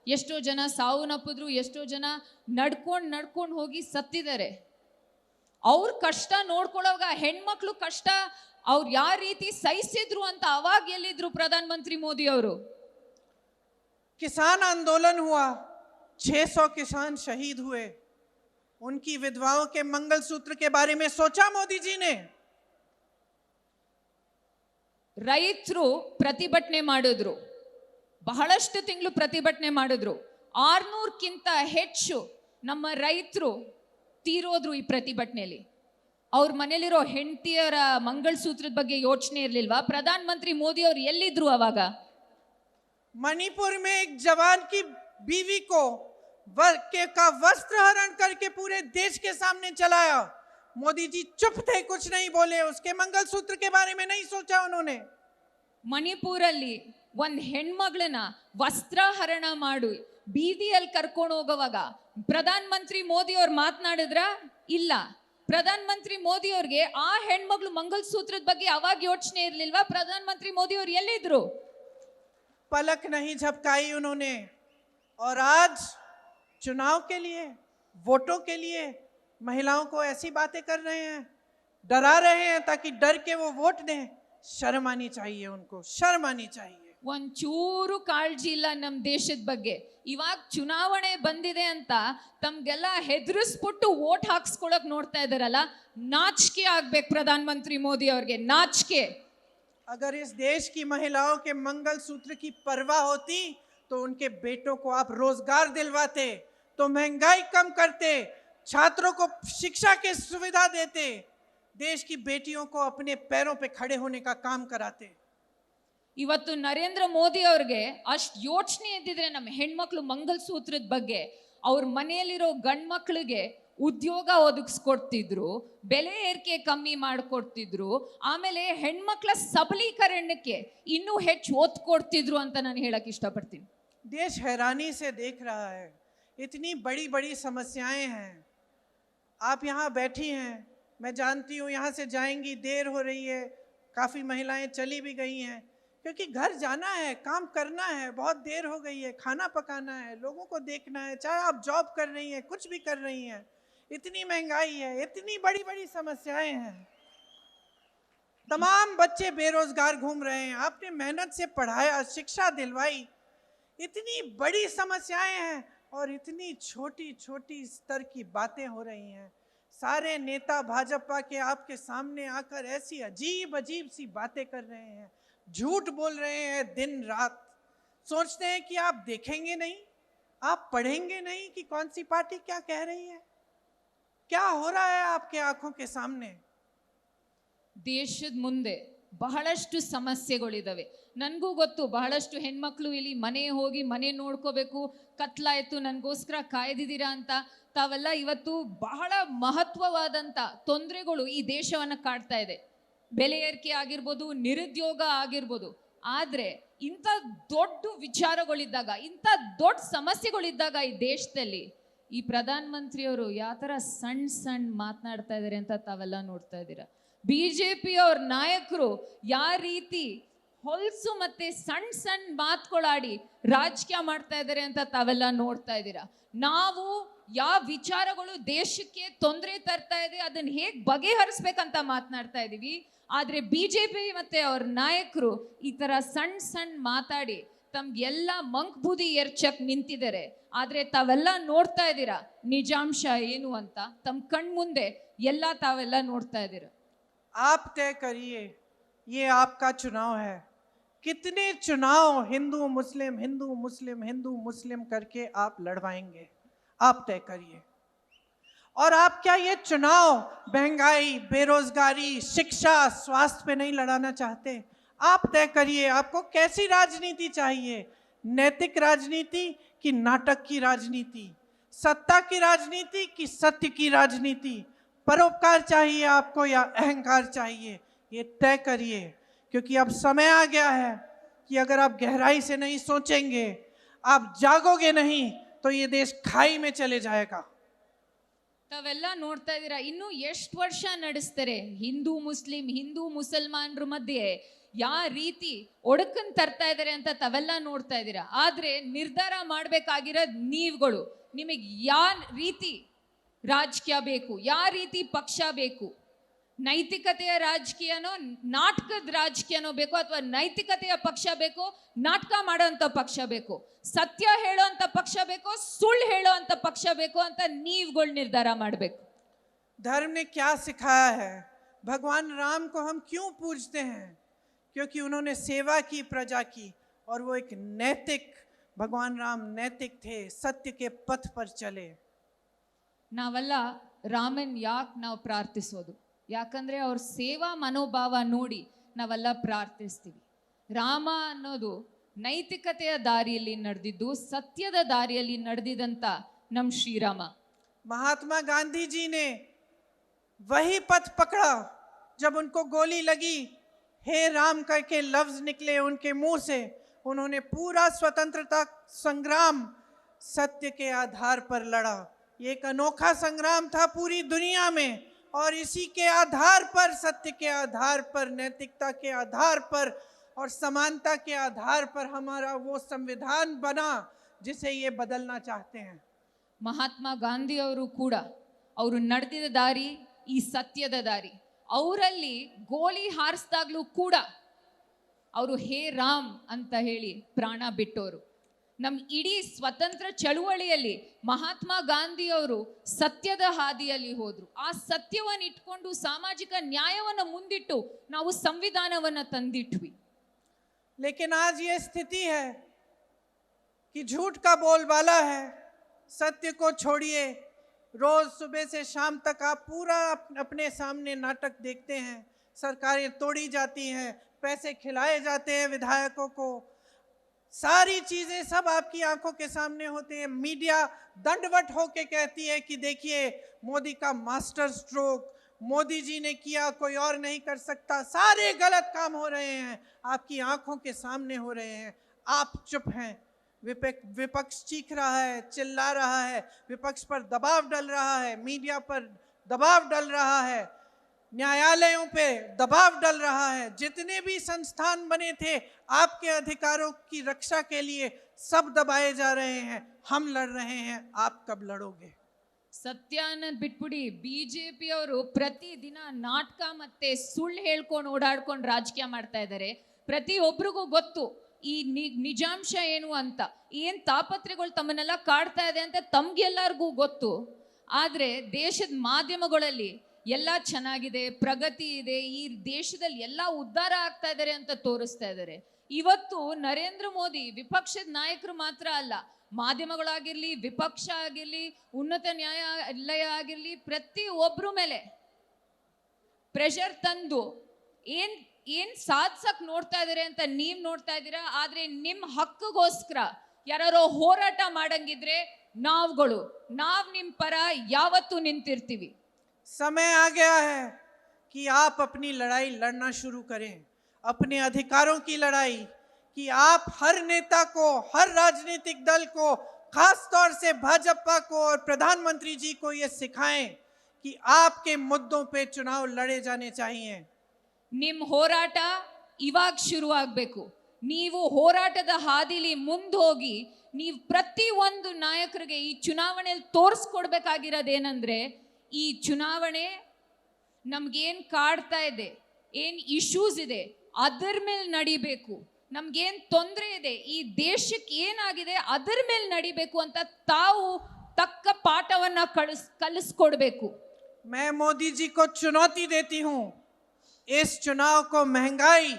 ಎಷ್ಟೋ ಜನ ಸಾವನ್ನಪ್ಪಿದ್ರು, ಎಷ್ಟೋ ಜನ ನಡ್ಕೊಂಡು ಹೋಗಿ ಸತ್ತಿದ್ದಾರೆ. ಅವ್ರ ಕಷ್ಟ ನೋಡ್ಕೊಳ್ಳೋವಾಗ ಹೆಣ್ಮಕ್ಳು ಕಷ್ಟ ಅವ್ರು ಯಾವ ರೀತಿ ಸಹಿಸಿದ್ರು ಅಂತ ಅವಾಗ ಎಲ್ಲಿದ್ರು ಪ್ರಧಾನ ಮಂತ್ರಿ ಮೋದಿ ಅವರು? किसान आंदोलन हुआ, 600 किसान शहीद हुए, उनकी विधवाओं के मंगलसूत्र के बारे में सोचा मोदी जी ने? ರೈತರು ಪ್ರತಿಭಟನೆ ಮಾಡಿದ್ರು, ಬಹಳಷ್ಟು ತಿಂಗಳು ಪ್ರತಿಭಟನೆ ಮಾಡಿದ್ರು. 600ಕ್ಕಿಂತ ಹೆಚ್ಚು ನಮ್ಮ ರೈತರು ತೀರೋದ್ರು ಈ ಪ್ರತಿಭಟನೆಯಲ್ಲಿ. ಅವ್ರ ಮನೇಲಿರೋ ಹೆಂಡತಿಯರ ಮಂಗಲಸೂತ್ರದ ಬಗ್ಗೆ ಯೋಚನೆ ಇರಲಿಲ್ವಾ? ಪ್ರಧಾನ ಮಂತ್ರಿ ಮೋದಿ ಅವರು ಎಲ್ಲಿದ್ರು ಅವಾಗ? मणिपुर में एक जवान की बीवी को का वस्त्र हरण करके पूरे देश के सामने चलाया। मोदी जी चुप थे, कुछ नहीं बोले, उसके मंगलसूत्र के बारे में नहीं सोचा उन्होंने। ಮಣಿಪುರಲ್ಲಿ ಒಂದ್ ಹೆಣ್ಮಗಳನ್ನ ವಸ್ತ್ರಹರಣ ಮಾಡಿ ಬೀದಿಯಲ್ಲಿ ಕರ್ಕೊಂಡು ಹೋಗುವಾಗ ಪ್ರಧಾನ ಮಂತ್ರಿ ಮೋದಿ ಅವ್ರು ಮಾತನಾಡಿದ್ರ? ಇಲ್ಲ. ಪ್ರಧಾನ ಮಂತ್ರಿ ಮೋದಿ ಅವ್ರಿಗೆ ಆ ಹೆಣ್ಮಗಳು ಮಂಗಲಸೂತ್ರದ ಬಗ್ಗೆ ಅವಾಗ ಯೋಚನೆ ಇರ್ಲಿಲ್ವಾ? ಪ್ರಧಾನ ಮಂತ್ರಿ ಮೋದಿ ಅವ್ರು ಎಲ್ಲಿದ್ರು? पलक नहीं झपकाई उन्होंने। और आज चुनाव के लिए, वोटों के लिए महिलाओं को ऐसी बातें कर रहे हैं, डरा रहे हैं ताकि डर के वो वोट दें। शर्म आनी चाहिए उनको, शर्म आनी चाहिए। ಒಂಚೂರು ಕಾಳಜಿ ಇಲ್ಲ ನಮ್ಮ ದೇಶದ ಬಗ್ಗೆ. ಇವಾಗ ಚುನಾವಣೆ ಬಂದಿದೆ ಅಂತ ತಮ್ಗೆಲ್ಲ ಹೆದರಿಸ್ಬಿಟ್ಟು ವೋಟ್ ಹಾಕ್ಸ್ಕೊಳಕ್ ನೋಡ್ತಾ ಇದಾರಲ್ಲ, ನಾಚಿಕೆ ಆಗ್ಬೇಕು ಪ್ರಧಾನ ಮಂತ್ರಿ ಮೋದಿ ಅವ್ರಿಗೆ, ನಾಚಿಕೆ. अगर इस देश की महिलाओं के मंगलसूत्र की परवाह होती तो उनके बेटों को आप रोजगार दिलवाते, तो महंगाई कम करते, छात्रों को शिक्षा की सुविधा देते, देश की बेटियों को अपने पैरों पे खड़े होने का काम कराते। ಇವತ್ತು ನರೇಂದ್ರ ಮೋದಿ ಅವ್ರಿಗೆ ಅಷ್ಟು ಯೋಚನೆ ಇದ್ದಿದ್ರೆ ನಮ್ಮ ಹೆಣ್ಮಕ್ಳು ಮಂಗಲಸೂತ್ರದ ಬಗ್ಗೆ ಅವ್ರ ಮನೆಯಲ್ಲಿರೋ ಗಂಡ್ ಮಕ್ಳಿಗೆ ಉದ್ಯೋಗ ಒದಗಿಸ್ಕೊಡ್ತಿದ್ರು, ಬೆಲೆ ಏರಿಕೆ ಕಮ್ಮಿ ಮಾಡಿಕೊಡ್ತಿದ್ರು, ಆಮೇಲೆ ಹೆಣ್ಮಕ್ಳ ಸಬಲೀಕರಣಕ್ಕೆ ಇನ್ನೂ ಹೆಚ್ಚು ಒತ್ತು ಕೊಡ್ತಿದ್ರು ಅಂತ ನಾನು ಹೇಳಕ್ ಇಷ್ಟಪಡ್ತೀನಿ. देश हैरानी से देख रहा है, इतनी बड़ी बड़ी समस्याएं हैं। आप यहाँ बैठी हैं, मैं जानती हूँ यहाँ से जाएंगी, देर हो रही है, काफ़ी महिलाएं चली भी गई हैं, क्योंकि घर जाना है, काम करना है, बहुत देर हो गई है, खाना पकाना है, लोगों को देखना है, चाहे आप जॉब कर रही हैं, कुछ भी कर रही हैं। इतनी महंगाई है, इतनी बड़ी बड़ी समस्याएं हैं, तमाम बच्चे बेरोजगार घूम रहे हैं, आपने मेहनत से पढ़ाया, शिक्षा दिलवाई, इतनी बड़ी समस्याएं हैं और इतनी छोटी छोटी स्तर की बातें हो रही हैं। सारे नेता भाजपा के आपके सामने आकर ऐसी अजीब अजीब सी बातें कर रहे हैं, झूठ बोल रहे हैं दिन रात, सोचते हैं कि आप देखेंगे नहीं, आप पढ़ेंगे नहीं कि कौन सी पार्टी क्या कह रही है। क्या हो रहा है आपके आंखों के सामने? ದೇಶದ ಮುಂದೆ ಬಹಳಷ್ಟು ಸಮಸ್ಯೆಗಳಿದಾವೆ. ನನಗೂ ಗೊತ್ತು, ಬಹಳಷ್ಟು ಹೆಣ್ಮಕ್ಳು ಇಲ್ಲಿ ಮನೆ ಹೋಗಿ ಮನೆ ನೋಡ್ಕೋಬೇಕು, ಕತ್ಲಾಯ್ತು ನನಗೋಸ್ಕರ ಕಾಯ್ದಿದ್ದೀರಾ ಅಂತ. ತಾವೆಲ್ಲ ಇವತ್ತು ಬಹಳ ಮಹತ್ವವಾದಂಥ ತೊಂದರೆಗಳು ಈ ದೇಶವನ್ನು ಕಾಡ್ತಾ ಇದೆ. ಬೆಲೆ ಏರಿಕೆ ಆಗಿರ್ಬೋದು, ನಿರುದ್ಯೋಗ ಆಗಿರ್ಬೋದು. ಆದರೆ ಇಂಥ ದೊಡ್ಡ ವಿಚಾರಗಳಿದ್ದಾಗ, ಇಂಥ ದೊಡ್ಡ ಸಮಸ್ಯೆಗಳಿದ್ದಾಗ ಈ ದೇಶದಲ್ಲಿ ಈ ಪ್ರಧಾನ ಮಂತ್ರಿಯವರು ಯಾವ ಥರ ಸಣ್ಣ ಸಣ್ಣ ಮಾತನಾಡ್ತಾ ಇದ್ದಾರೆ ಅಂತ ತಾವೆಲ್ಲ ನೋಡ್ತಾ ಇದ್ದೀರಾ. ಬಿಜೆಪಿ ಅವ್ರ ನಾಯಕರು ಯಾವ ರೀತಿ ಹೊಲಸು ಮತ್ತೆ ಸಣ್ಣ ಸಣ್ಣ ಮಾತುಗಳಾಡಿ ರಾಜಕೀಯ ಮಾಡ್ತಾ ಇದ್ದಾರೆ ಅಂತ ತಾವೆಲ್ಲ ನೋಡ್ತಾ ಇದ್ದೀರಾ. ನಾವು ಯಾವ ವಿಚಾರಗಳು ದೇಶಕ್ಕೆ ತೊಂದರೆ ತರ್ತಾ ಇದೆ ಅದನ್ನ ಹೇಗೆ ಬಗೆಹರಿಸ್ಬೇಕಂತ ಮಾತನಾಡ್ತಾ ಇದೀವಿ. ಆದ್ರೆ ಬಿಜೆಪಿ ಮತ್ತೆ ಅವ್ರ ನಾಯಕರು ಈ ತರ ಸಣ್ಣ ಸಣ್ಣ ಮಾತಾಡಿ ತಮ್ಗೆಲ್ಲ ಮಂಕ್ ಬೂದಿ ಎರ್ಚಕ್ ನಿಂತಿದ್ದಾರೆ. ಆದ್ರೆ ತಾವೆಲ್ಲ ನೋಡ್ತಾ ಇದ್ದೀರಾ ನಿಜಾಂಶ ಏನು ಅಂತ. ತಮ್ಮ ಕಣ್ ಮುಂದೆ ಎಲ್ಲ ತಾವೆಲ್ಲ ನೋಡ್ತಾ ಇದ್ದೀರಾ. आप तय करिए, ये आपका चुनाव है। कितने चुनाव हिंदू मुस्लिम हिंदू मुस्लिम हिंदू मुस्लिम करके आप लड़वाएंगे? आप तय करिए। और आप क्या ये चुनाव महंगाई, बेरोजगारी, शिक्षा, स्वास्थ्य पे नहीं लड़ाना चाहते? आप तय करिए, आपको कैसी राजनीति चाहिए? नैतिक राजनीति कि नाटक की राजनीति? सत्ता की राजनीति कि सत्य की राजनीति? परोपकार चाहिए आपको या अहंकार चाहिए? ये तय करिए, क्योंकि अब समय आ गया है कि अगर आप गहराई से नहीं सोचेंगे, आप जागोगे नहीं, तो ये देश खाई में चले जाएगा। ತಾವೆಲ್ಲ ನೋಡ್ತಾ ಇದ್ದೀರಾ, ಇನ್ನು ಎಷ್ಟು ವರ್ಷ ನಡೆಸ್ತಾರೆ ಹಿಂದೂ ಮುಸಲ್ಮಾನರ ಮಧ್ಯೆ ಯಾವ ರೀತಿ ಒಡಕನ್ ತರ್ತಾ ಇದ್ದಾರೆ ಅಂತ ತಾವೆಲ್ಲ ನೋಡ್ತಾ ಇದ್ದೀರಾ. ಆದ್ರೆ ನಿರ್ಧಾರ ಮಾಡ್ಬೇಕಾಗಿರೋದು ನೀವುಗಳು. ನಿಮಗೆ ಯಾವ ರೀತಿ ರಾಜಕೀಯ ಬೇಕು, ಯಾವ ರೀತಿ ಪಕ್ಷ ಬೇಕು? ನೈತಿಕತೆಯ ರಾಜಕೀಯನೋ ನಾಟಕದ ರಾಜಕೀಯನೋ ಬೇಕು, ಅಥವಾ ನೈತಿಕತೆಯ ಪಕ್ಷ ಬೇಕು, ನಾಟಕ ಮಾಡೋಂಥ ಪಕ್ಷ ಬೇಕು, ಸತ್ಯ ಹೇಳೋಂಥ ಪಕ್ಷ ಬೇಕು, ಸುಳ್ಳು ಹೇಳೋಂಥ ಪಕ್ಷ ಬೇಕು ಅಂತ ನೀವುಗಳು ನಿರ್ಧಾರ ಮಾಡಬೇಕು. धर्म ने क्या सिखाया है? भगवान राम को हम क्यों पूजते हैं? क्योंकि उन्होंने सेवा की प्रजा की, और वो एक नैतिक, भगवान राम नैतिक थे, सत्य के पथ पर चले। ನಾವೆಲ್ಲ ರಾಮನ್ ಯಾಕೆ ನಾವು ಪ್ರಾರ್ಥಿಸೋದು? ಯಾಕಂದ್ರೆ ಅವ್ರ ಸೇವಾ ಮನೋಭಾವ ನೋಡಿ ನಾವೆಲ್ಲ ಪ್ರಾರ್ಥಿಸ್ತೀವಿ. ರಾಮ ಅನ್ನೋದು ನೈತಿಕತೆಯ ದಾರಿಯಲ್ಲಿ ನಡೆದಿದ್ದು, ಸತ್ಯದ ದಾರಿಯಲ್ಲಿ ನಡೆದಿದ್ದಂತ ನಮ್ಮ ಶ್ರೀರಾಮ. महात्मा गांधी जी ने वही पथ पकड़ा जब उनको गोली लगी, हे राम करके लफ्ज निकले उनके मुंह से। उन्होंने पूरा स्वतंत्रता संग्राम सत्य के आधार पर लड़ा। ये एक अनोखा संग्राम था पूरी दुनिया में, और इसी के आधार पर, सत्य के आधार पर, नैतिकता के आधार पर और समानता के आधार पर हमारा वो संविधान बना जिसे ये बदलना चाहते हैं। ಮಹಾತ್ಮ ಗಾಂಧಿ ಅವರು ಕೂಡ ಅವರು ನಡೆದಿದ್ದ ದಾರಿ ಈ ಸತ್ಯದ ದಾರಿ. ಅವರಲ್ಲಿ ಗೋಲಿ ಹಾರಿಸಿದಾಗ್ಲೂ ಕೂಡ ಅವರು ಹೇ ರಾಮ್ ಅಂತ ಹೇಳಿ ಪ್ರಾಣ ಬಿಟ್ಟವರು. ನಮ್ಮ ಇಡೀ ಸ್ವತಂತ್ರ ಚಳುವಳಿಯಲ್ಲಿ ಮಹಾತ್ಮ ಗಾಂಧಿಯವರು ಸತ್ಯದ ಹಾದಿಯಲ್ಲಿ ಹೋದ್ರು. ಆ ಸತ್ಯವನ್ನು ಇಟ್ಕೊಂಡು ಸಾಮಾಜಿಕ ನ್ಯಾಯವನ್ನು ಮುಂದಿಟ್ಟು ನಾವು ಸಂವಿಧಾನವನ್ನು ತಂದಿಟ್ವಿ. लेकिन आज ये स्थिति है कि झूठ का बोलबाला है, सत्य को छोड़िए। रोज सुबह से शाम तक आप पूरा अपने सामने नाटक देखते हैं। सरकारें तोड़ी जाती हैं, पैसे खिलाए जाते हैं विधायकों को, सारी चीजें सब आपकी आंखों के सामने होते हैं। मीडिया दंडवत होके कहती है कि देखिए मोदी का मास्टर स्ट्रोक, मोदी जी ने किया, कोई और नहीं कर सकता। सारे गलत काम हो रहे हैं, आपकी आंखों के सामने हो रहे हैं, आप चुप हैं। विपक्ष चीख रहा है, चिल्ला रहा है, विपक्ष पर दबाव डल रहा है, मीडिया पर दबाव डल रहा है। न्यायालयों पे दबाव डल रहा है। जितने भी संस्थान बने थे आपके अधिकारों की रक्षा के लिए, सब दबाए जा रहे हैं। हम लड़ रहे हैं, आप कब लड़ोगे? ಸತ್ಯ ಅನ್ನೋದು ಬಿಟ್ಬಿಡಿ, ಬಿಜೆಪಿ ಅವರು ಪ್ರತಿ ದಿನ ನಾಟಕ ಮತ್ತೆ ಸುಳ್ಳು ಹೇಳ್ಕೊಂಡು ಓಡಾಡ್ಕೊಂಡು ರಾಜಕೀಯ ಮಾಡ್ತಾ ಇದ್ದಾರೆ. ಪ್ರತಿಯೊಬ್ಬರಿಗೂ ಗೊತ್ತು ಈ ನಿಜಾಂಶ ಏನು ಅಂತ, ಏನ್ ತಾಪತ್ರೆಗಳು ತಮ್ಮನ್ನೆಲ್ಲ ಕಾಡ್ತಾ ಇದೆ ಅಂತ ತಮ್ಗೆಲ್ಲರಿಗೂ ಗೊತ್ತು. ಆದ್ರೆ ದೇಶದ ಮಾಧ್ಯಮಗಳಲ್ಲಿ ಎಲ್ಲ ಚೆನ್ನಾಗಿದೆ, ಪ್ರಗತಿ ಇದೆ, ಈ ದೇಶದಲ್ಲಿ ಎಲ್ಲ ಉದ್ಧಾರ ಆಗ್ತಾ ಇದ್ದಾರೆ ಅಂತ ತೋರಿಸ್ತಾ ಇದ್ದಾರೆ. ಇವತ್ತು ನರೇಂದ್ರ ಮೋದಿ ವಿಪಕ್ಷದ ನಾಯಕರು ಮಾತ್ರ ಅಲ್ಲ, ಮಾಧ್ಯಮಗಳಾಗಿರ್ಲಿ, ವಿಪಕ್ಷ ಆಗಿರ್ಲಿ, ಉನ್ನತ ನ್ಯಾಯಾಲಯ ಆಗಿರ್ಲಿ, ಪ್ರತಿ ಒಬ್ರ ಮೇಲೆ ಪ್ರೆಷರ್ ತಂದು ಏನ್ ಸಾಧಿಸಕ್ ನೋಡ್ತಾ ಇದಾರೆ ಅಂತ ನೀವ್ ನೋಡ್ತಾ ಇದ್ದೀರಾ. ಆದ್ರೆ ನಿಮ್ ಹಕ್ಕಗೋಸ್ಕರ ಯಾರೋ ಹೋರಾಟ ಮಾಡಂಗಿದ್ರೆ ನಾವ್ ನಿಮ್ ಪರ ಯಾವತ್ತೂ ನಿಂತಿರ್ತೀವಿ. समय आ गया है कि आप अपनी लड़ाई लड़ना शुरू करें, अपने अधिकारों की लड़ाई, कि आप हर नेता को, हर राजनीतिक दल को, खास तौर से भाजपा को और प्रधानमंत्री जी को ये सिखाएं कि आपके मुद्दों पे चुनाव लड़े जाने चाहिए. ನಿಮ್ ಹೋರಾಟ ಇವಾಗ ಶುರು ಆಗ್ಬೇಕು. ನೀವು ಹೋರಾಟದ ಹಾದಿಲಿ ಮುಂದೆ ಹೋಗಿ ನೀವು ಪ್ರತಿ ಒಂದು ನಾಯಕರಿಗೆ ಈ ಚುನಾವಣೆಯಲ್ಲಿ ತೋರಿಸ್ಕೊಡ್ಬೇಕಾಗಿರೋದೇನಂದ್ರೆ, ಈ ಚುನಾವಣೆ ನಮ್ಗೇನ್ ಕಾಡ್ತಾ ಇದೆ, ಏನ್ ಇಶ್ಯೂಸ್ ಇದೆ ಅದರ ಮೇಲೆ ನಡಿಬೇಕು. ನಮ್ಗೇನ್ ತೊಂದರೆ ಇದೆ, ಈ ದೇಶಕ್ಕೆ ಏನಾಗಿದೆ ಅದರ ಮೇಲೆ ನಡಿಬೇಕು ಅಂತ ತಾವು ತಕ್ಕ ಪಾಠವನ್ನ ಕಲಿಸ್ಕೊಡ್ಬೇಕು. मैं मोदी जी को चुनौती देती हूँ, इस चुनाव को महंगाई,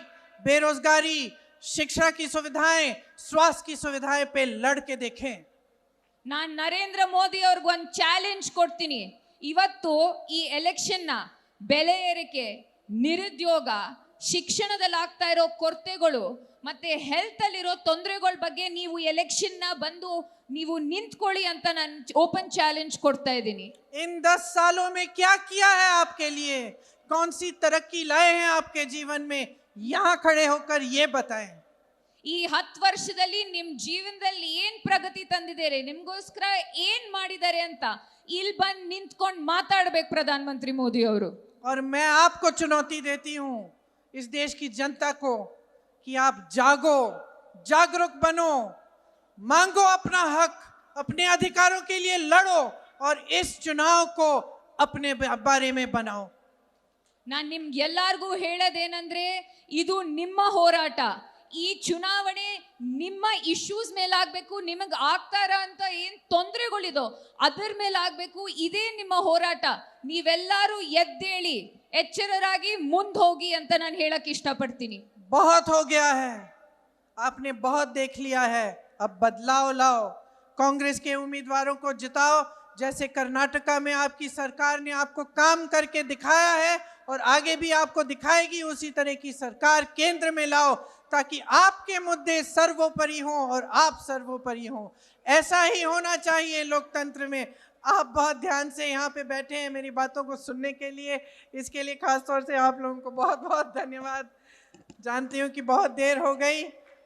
बेरोजगारी, शिक्षा की सुविधाएं, स्वास्थ्य की सुविधाएं पे लड़ के देखें. ನಾನು ನರೇಂದ್ರ ಮೋದಿ ಅವ್ರಿಗೆ ಒಂದು ಚಾಲೆಂಜ್ ಕೊಡ್ತೀನಿ. ಇವತ್ತು ಈ ಎಲೆಕ್ಷನ್ನ ಬೆಲೆ ಏರಿಕೆ, ನಿರುದ್ಯೋಗ, ಶಿಕ್ಷಣದಲ್ಲಿ ಆಗ್ತಾ ಇರೋ ಕೊರತೆಗಳು ಮತ್ತೆ ಹೆಲ್ತ್ ಅಲ್ಲಿರೋ ತೊಂದರೆಗಳ ಬಗ್ಗೆ ನೀವು ಎಲೆಕ್ಷನ್ ನ ಬಂದು ನೀವು ನಿಂತ್ಕೊಳ್ಳಿ ಅಂತ ನಾನು ಓಪನ್ ಚಾಲೆಂಜ್ ಕೊಡ್ತಾ ಇದ್ದೀನಿ. इन 10 सालों में क्या किया है आपके लिए, कौन सी तरक्की लाए हैं आपके जीवन में, यहाँ खड़े होकर ये बताएं. ಈ 10 ವರ್ಷದಲ್ಲಿ ನಿಮ್ ಜೀವನದಲ್ಲಿ ಏನ್ ಪ್ರಗತಿ ತಂದಿದ್ದಾರೆ, ನಿಮ್ಗೋಸ್ಕರ ಏನ್ ಮಾಡಿದ್ದಾರೆ ಅಂತ ಇಲ್ಲಿ ಬಂದು ನಿಂತ್ಕೊಂಡು ಮಾತಾಡ್ಬೇಕು ಪ್ರಧಾನ ಮಂತ್ರಿ ಮೋದಿ ಅವರು. और मैं आपको चुनौती देती हूँ, इस देश की जनता को, कि आप जागो, जागरूक बनो, मांगो अपना हक, अपने अधिकारों के लिए लड़ो और इस चुनाव को अपने बारे में बनाओ. ನಾನು ನಿಮ್ಗೆ ಎಲ್ಲಾರ್ಗೂ ಹೇಳೋದೇನಂದ್ರೆ, ಇದು ನಿಮ್ಮ ಹೋರಾಟ. ಈ ಚುನಾವಣೆ ನಿಮ್ಮ ಇಶ್ಯೂಸ್ ಮೇಲೆ ಆಗ್ಬೇಕು, ನಿಮಗ್ ಆಗ್ತಾರ ಅಂತ ಏನ್ ತೊಂದರೆಗಳಿದೋ ಅದರ ಮೇಲೆ ಆಗ್ಬೇಕು. ಇದೇ ನಿಮ್ಮ ಹೋರಾಟ. ನೀವೆಲ್ಲರೂ ಎದ್ದೇಳಿ ಎಚ್ಚರರಾಗಿ ಮುಂದೆ ಹೋಗಿ ಅಂತ ನಾನು ಹೇಳಕ್ ಇಷ್ಟಪಡ್ತೀನಿ. बहुत हो गया है, आपने बहुत देख लिया है, अब बदलाव लाओ, कांग्रेस के उम्मीदवारों को जिताओ. जैसे कर्नाटका में आपकी सरकार ने आपको काम करके दिखाया है और आगे भी आपको दिखाएगी, उसी तरह की सरकार केंद्र में लाओ, ताकि आपके मुद्दे सर्वोपरि हों और आप सर्वोपरि हों. ऐसा ही होना चाहिए लोकतंत्र में. आप बहुत ध्यान से यहाँ पे बैठे हैं मेरी बातों को सुनने के लिए, इसके लिए खास तौर से आप लोगों को बहुत बहुत धन्यवाद. जानती हूँ कि बहुत देर हो गई,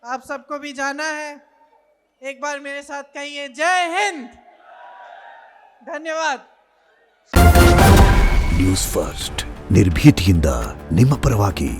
आप सबको भी जाना है. एक बार मेरे साथ कहिए जय हिंद. धन्यवाद. ನ್ಯೂಸ್ ಫಸ್ಟ್ ನಿರ್ಭೀತಿಯಿಂದ ನಿಮ್ಮ ಪರವಾಗಿ.